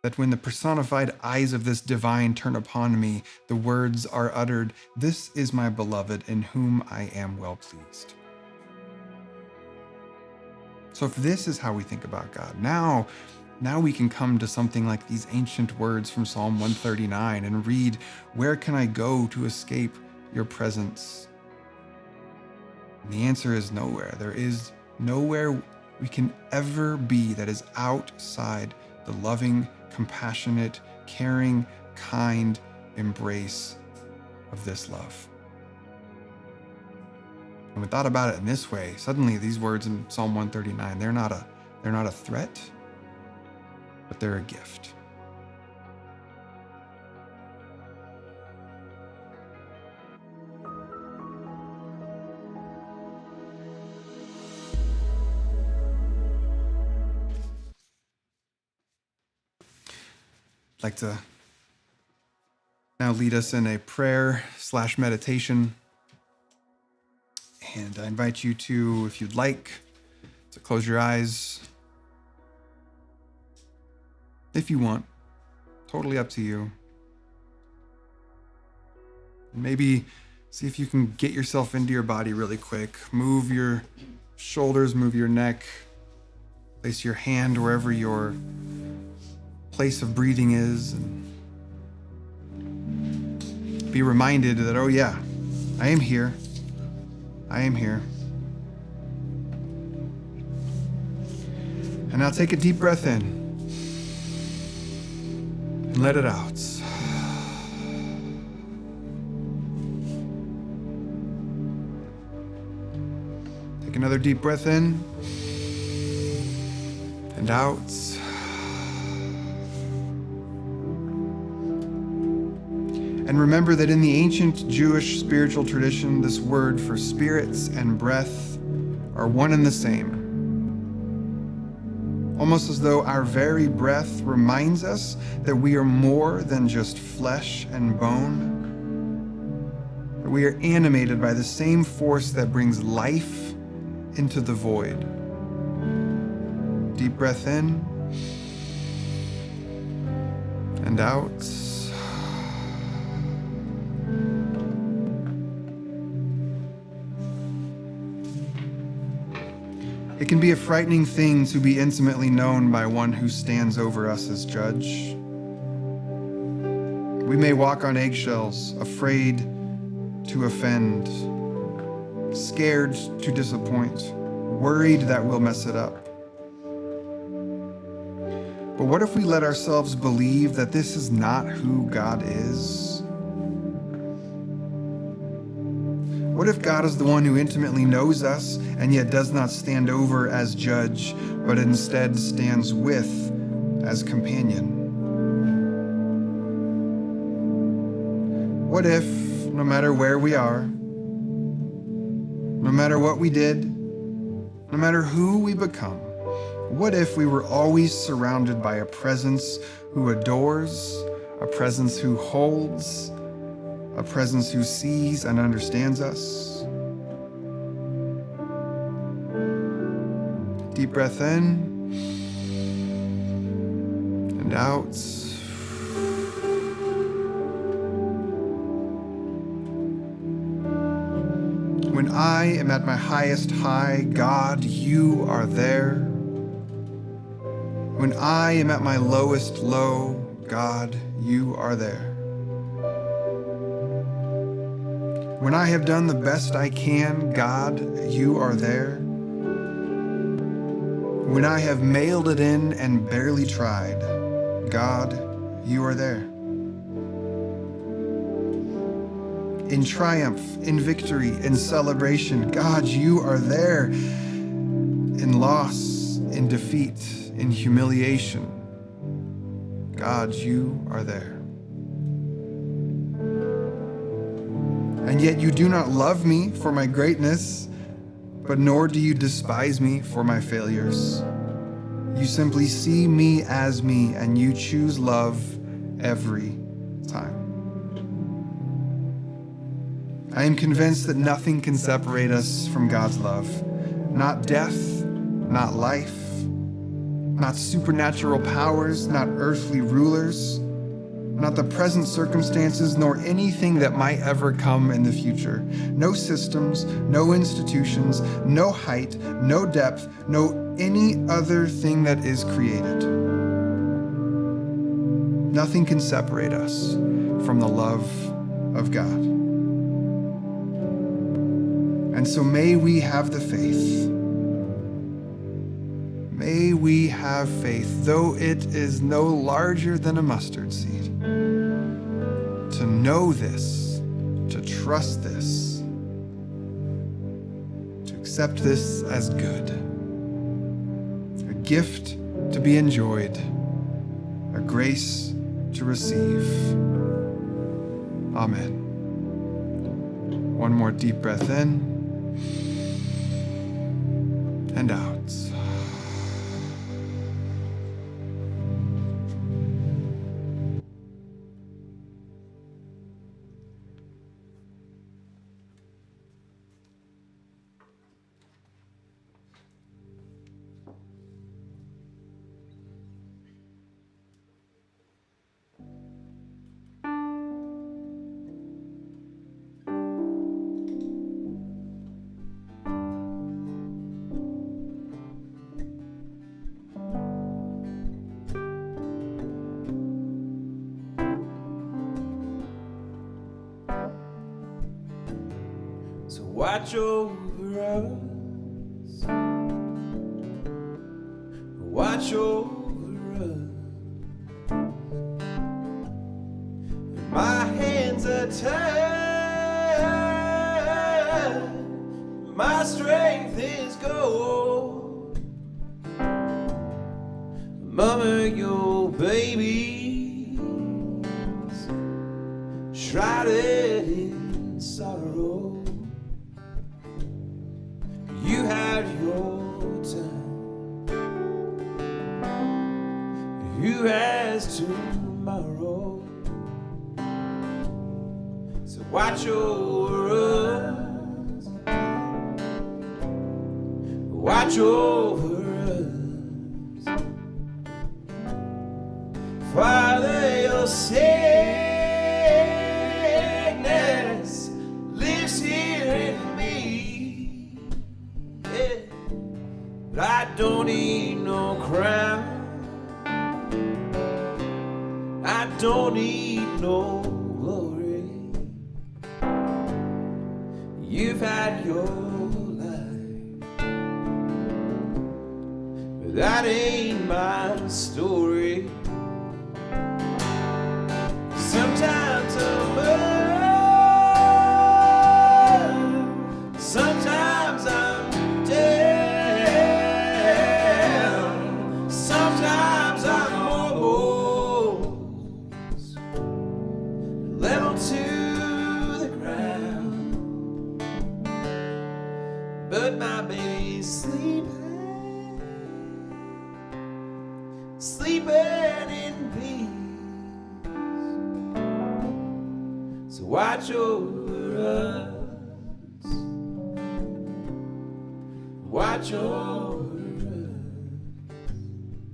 that when the personified eyes of this divine turn upon me, the words are uttered, "This is my beloved in whom I am well pleased." So if this is how we think about God, now we can come to something like these ancient words from Psalm 139 and read, "Where can I go to escape your presence?" And the answer is nowhere. There is nowhere we can ever be that is outside the loving, compassionate, caring, kind embrace of this love. When we thought about it in this way, suddenly these words in Psalm 139, they're not a threat, but they're a gift. I'd like to now lead us in a prayer/meditation. And I invite you to, if you'd like, to close your eyes. If you want, totally up to you. And maybe see if you can get yourself into your body really quick. Move your shoulders, move your neck. Place your hand wherever you're place of breathing is, and be reminded that, oh yeah, I am here. I am here. And now take a deep breath in and let it out. Take another deep breath in and out. And remember that in the ancient Jewish spiritual tradition, this word for spirits and breath are one and the same. Almost as though our very breath reminds us that we are more than just flesh and bone. That we are animated by the same force that brings life into the void. Deep breath in and out. It can be a frightening thing to be intimately known by one who stands over us as judge. We may walk on eggshells, afraid to offend, scared to disappoint, worried that we'll mess it up. But what if we let ourselves believe that this is not who God is? What if God is the one who intimately knows us and yet does not stand over as judge, but instead stands with as companion? What if, no matter where we are, no matter what we did, no matter who we become, what if we were always surrounded by a presence who adores, a presence who holds, a presence who sees and understands us? Deep breath in and out. When I am at my highest high, God, you are there. When I am at my lowest low, God, you are there. When I have done the best I can, God, you are there. When I have mailed it in and barely tried, God, you are there. In triumph, in victory, in celebration, God, you are there. In loss, in defeat, in humiliation, God, you are there. And yet you do not love me for my greatness, but nor do you despise me for my failures. You simply see me as me, and you choose love every time. I am convinced that nothing can separate us from God's love. Not death, not life, not supernatural powers, not earthly rulers, not the present circumstances, nor anything that might ever come in the future. No systems, no institutions, no height, no depth, no any other thing that is created. Nothing can separate us from the love of God. And so may we have the faith. May we have faith, though it is no larger than a mustard seed, to know this, to trust this, to accept this as good, a gift to be enjoyed, a grace to receive. Amen. One more deep breath in and out. watch over us. Watch over us. My hands are tied, my strength is gone. Mama, your babies shrouded in sorrow. You had your time. Who has tomorrow? So watch over us. Watch over us. Father, your sickness lives here in me. Yeah. But I don't need no crown. I don't need no glory. You've had your life, but that ain't my story. Sometimes I'm up, sometimes I'm down, sometimes I'm almost level to the ground. But my baby's sleeping in peace. So watch over us. Watch over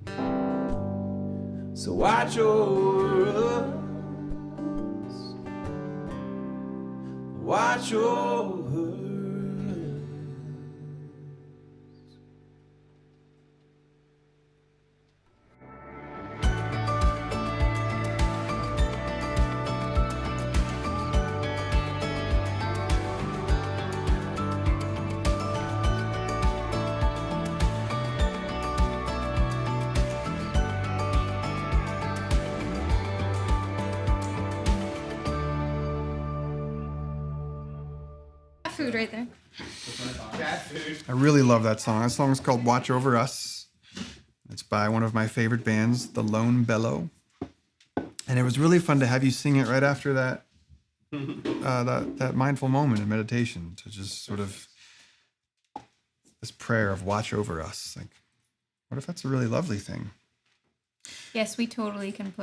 us. So watch over us. Watch over us. Food right there. I really love that song. That song is called Watch Over Us. It's by one of my favorite bands, The Lone Bellow. And it was really fun to have you sing it right after that that mindful moment in meditation, to just sort of this prayer of watch over us. Like, what if that's a really lovely thing? Yes, we totally can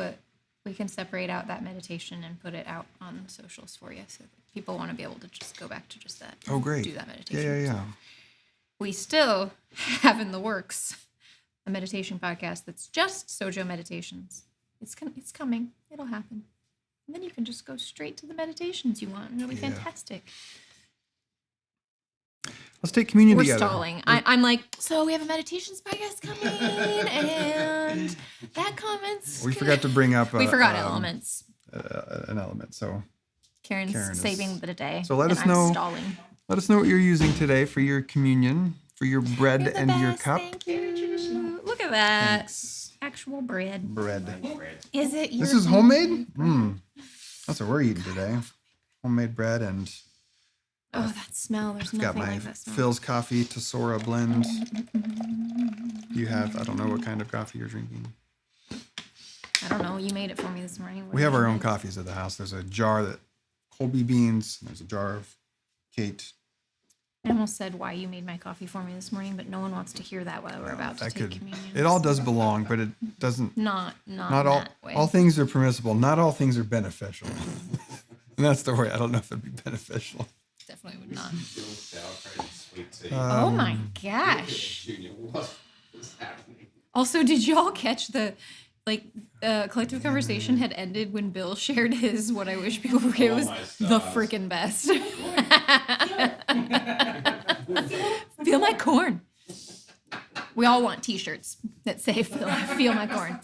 separate out that meditation and put it out on socials for you, so that people want to be able to just go back to just that. Oh, great. Do that meditation. Yeah. We still have in the works a meditation podcast that's just Sojo meditations. It's coming. It'll happen. And then you can just go straight to the meditations you want. It'll be fantastic. Let's take communion We're together. stalling. I'm like, so we have a meditations podcast coming, and that comments. We forgot to bring up. We forgot elements. An element. So Karen's Karen is- saving the day. So let and us know. I'm stalling. Let us know what you're using today for your communion, for your bread You're the and your best, cup. Thank you. Look at that. Thanks. Actual bread. Bread. Is it? This your is homemade? That's what we're eating today. Homemade bread, and Oh, that smell. There's I've got nothing my like that smell. Phil's Coffee Tesora blend. You have, I don't know what kind of coffee you're drinking. I don't know. You made it for me this morning. What We did have you our own make? coffees at the house. There's a jar that Colby beans, and there's a jar of Kate. I almost said why you made my coffee for me this morning, but no one wants to hear that while we're about to That take could, communion. it all does belong, but it doesn't. Not Not in all. that way. All things are permissible. Not all things are beneficial. And that's the way. I don't know if it'd be beneficial. Definitely would not. Sweet tea. Oh my gosh. Junior, what is happening? Also, did y'all catch the collective conversation had ended when Bill shared his what I wish people would get was the freaking best. Feel my corn. We all want t-shirts that say feel my corn.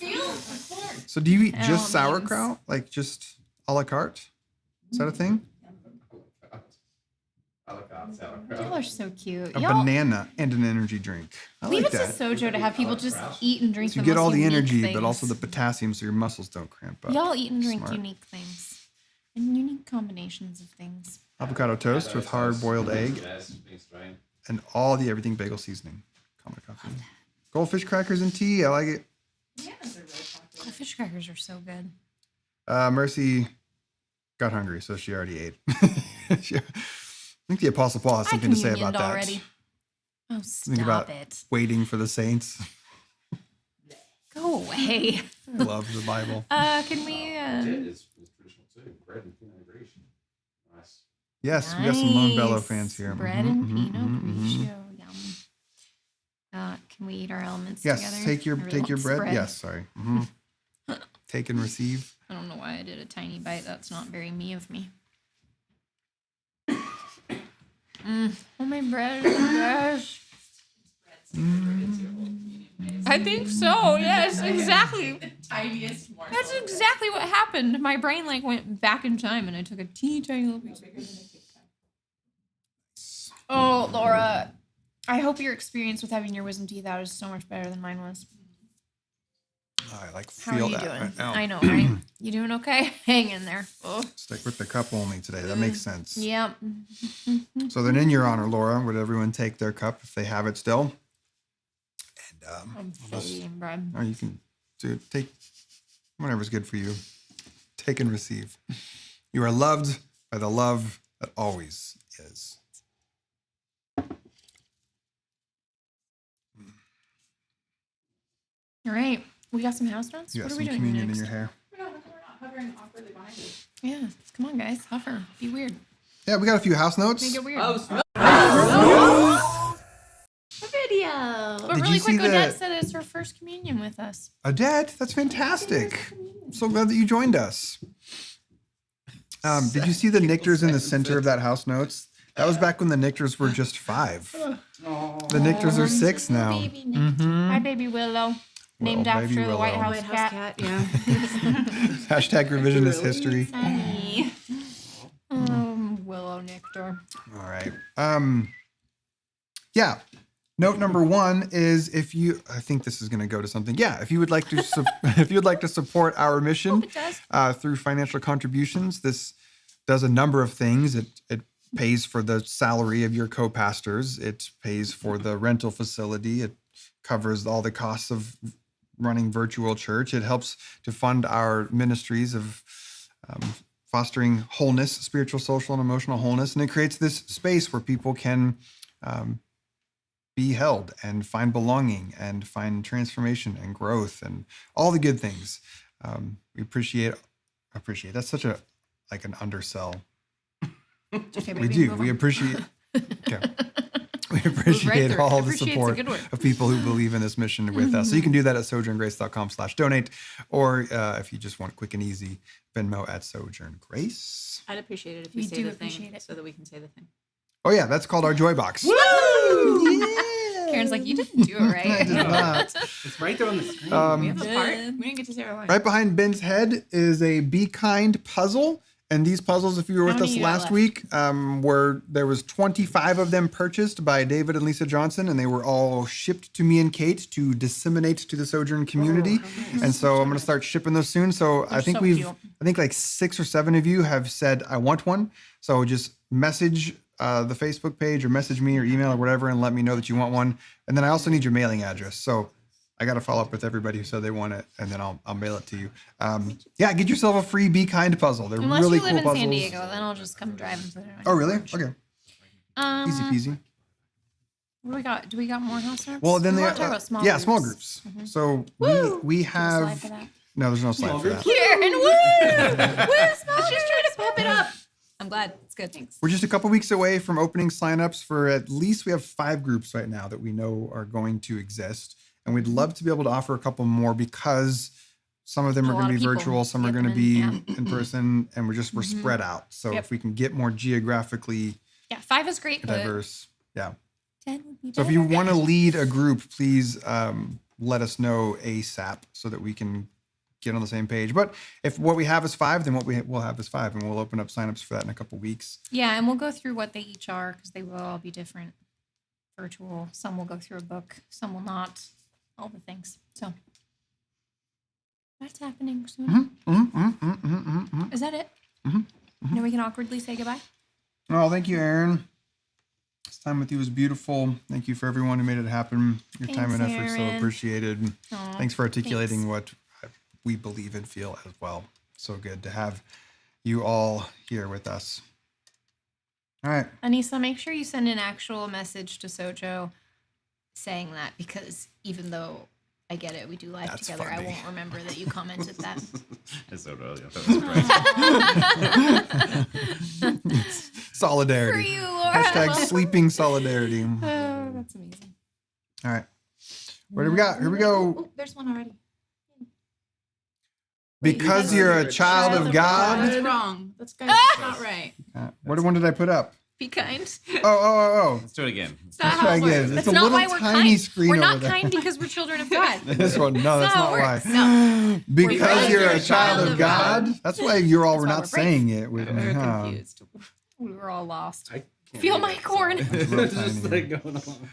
So do you eat just means- sauerkraut? Like just a la carte? Is that a thing? A la carte Y'all sauerkraut. are so cute. A Y'all banana and an energy drink. I leave like it to that. Sojo to have people just eat and drink So you the get most all the unique energy, things. but also the potassium so your muscles don't cramp up. Y'all eat and drink Smart. unique things and unique combinations of things. Avocado toast with hard-boiled egg Yes, being strained. and all the everything bagel seasoning. Common coffee. Goldfish crackers and tea. I like it. The fish crackers are so good. Mercy got hungry, so she already ate. I think the Apostle Paul has I something to say communioned about that. already. Oh, Think stop about it. waiting for the saints. Go away. I love the Bible. Can we? It is traditional too. Bread and Pinot Grigio. Nice. Yes, we got some Lone Bellow Nice. fans here. Bread Mhm, and mhm, Pinot mhm, mhm. Grigio. Yum. Can we eat our elements Yes, together? take your I really want bread. spread. Yes, sorry. Mhm. Take and receive. I don't know why I did a tiny bite. That's not very me of me. Homemade bread is the best. I think so. Yes, exactly. Tiniest morsel. That's exactly what happened. My brain like went back in time, and I took a teeny tiny little piece. Oh, Laura, I hope your experience with having your wisdom teeth out is so much better than mine was. I like How feel are you that doing? right now. I know, right? You doing okay? Hang in there. Oh. Stick with the cup only today. That makes sense. Yep. So then, in your honor, Laura, would everyone take their cup if they have it still? And I'm full eating bread. or you can take whatever's good for you. Take and receive. You are loved by the love that always is. All right, we got some house notes. You got What are some we doing communion next? in your hair. No, we're not hovering awkwardly behind you. Yeah, come on, guys, hover. Be weird. Yeah, we got a few house notes. Make it weird. A video. But Did really you see quick, Odette the- said it's her first communion with us. Odette, that's fantastic. I'm so glad that you joined us. Did you see the Nictors in the center of that house notes? That was back when the Nictors were just 5. The Nictors are 6 now. Baby Nick. Hi, baby Willow. Named Well, after baby the White Willow. House cat. yeah. Hashtag revisionist history. Sunny. Willow Nectar. All right. Yeah. Note number 1 is I think this is going to go to something. Yeah. If you would like to, if you would like to support our mission It does. through financial contributions, this does a number of things. It pays for the salary of your co-pastors. It pays for the rental facility. It covers all the costs of running virtual church. It helps to fund our ministries of fostering wholeness, spiritual, social, and emotional wholeness. And it creates this space where people can be held and find belonging and find transformation and growth and all the good things. We appreciate. That's such an undersell. Okay, We baby, do. move We on. appreciate. Okay. We appreciate through it. all the Appreciate's a support good word. of people who believe in this mission with us. So you can do that at sojourngrace.com/donate, or if you just want quick and easy, Venmo at Sojourn Grace. I'd appreciate it if you We say do the appreciate thing it. so that we can say the thing. Oh yeah, that's called our Joy Box. Karen's like, you didn't do it I right. did not. It's right there on the screen. We have a part. We didn't get to say our line. Right behind Ben's head is a Be Kind puzzle. And these puzzles, if you were with How us many you got last left? week, there was 25 of them purchased by David and Lisa Johnson, and they were all shipped to me and Kate to disseminate to the Sojourn community. And so I'm going to start shipping those soon. So I think so cute. like 6 or 7 of you have said, I want one. So just message the Facebook page or message me or email or whatever and let me know that you want one. And then I also need your mailing address. So I got to follow up with everybody who said they want it, and then I'll mail it to you. Yeah, get yourself a free Be Kind puzzle. They're Unless really you cool live in puzzles. San Diego, then I'll just come drive and put it on. Oh, your really? porch. Okay. Easy peasy. What do we got? Do we got more house notes? Well, then we they want to talk about small yeah, groups. small groups. So we Slide have for that. no, there's no slide for that. Karen, woo! Woo, small She's groups. trying to pep it up. I'm glad. It's good. Thanks. We're just a couple weeks away from opening signups for at least we have 5 groups right now that we know are going to exist. And we'd love to be able to offer a couple more because some of them A are lot going to of be people virtual, some are get going to them be in, in person, and we're spread out. So Yep. if we can get more geographically Yeah, 5 is great, but diverse, yeah. 10 would be So if better. you want to lead a group, please let us know ASAP so that we can get on the same page. But if what we have is 5, then what we'll have is 5, and we'll open up signups for that in a couple weeks. Yeah, and we'll go through what they each are because they will all be different. Virtual. Some will go through a book. Some will not. All the things. So that's happening soon. Is that it? Now we can awkwardly say goodbye. Oh, thank you, Aaron. This time with you was beautiful. Thank you for everyone who made it happen. Your time and Thanks, effort so Aaron. appreciated. Aw, Thanks for articulating thanks. what we believe and feel as well. So good to have you all here with us. All right. Anissa, make sure you send an actual message to Sojo saying that, because even though I get it, we do live That's together, I funny. won't remember that you commented that. It's so early. That was great. Solidarity. For you, Laura. Hashtag sleeping solidarity. All Oh, that's amazing. right. What do we got? Here we go. Oh, there's one already. Because you're a child of God. That's wrong. That's not right. What one did I put up? Be kind. Oh. Let's do it again. That's not Let's how try it again. works. It's That's a not little why we're tiny kind. screen We're over not there. kind because we're children of God. This one. No, that's how not it why. works. No. Because you're a child of God. God. That's why you're all That's were why not we're brave. saying it with me. We're Huh? confused. We were all lost. I can't Feel do my that, corn. so- It's real It's just tiny. like going on.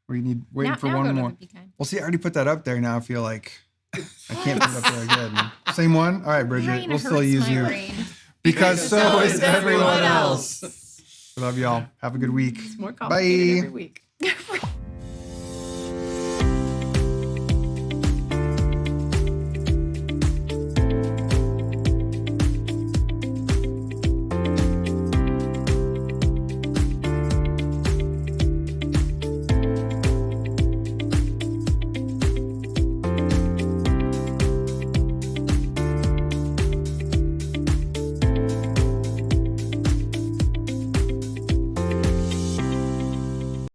We need waiting Now- for now one go to more. the Be Kind. Well, see, I already put that up there. Now I feel like I can't put it up there again. Same one. All right, Bridget. Brain We'll still hurts use my you brain. because so is everyone everyone else. We love y'all. Have a good week. It's more complicated Bye. every week.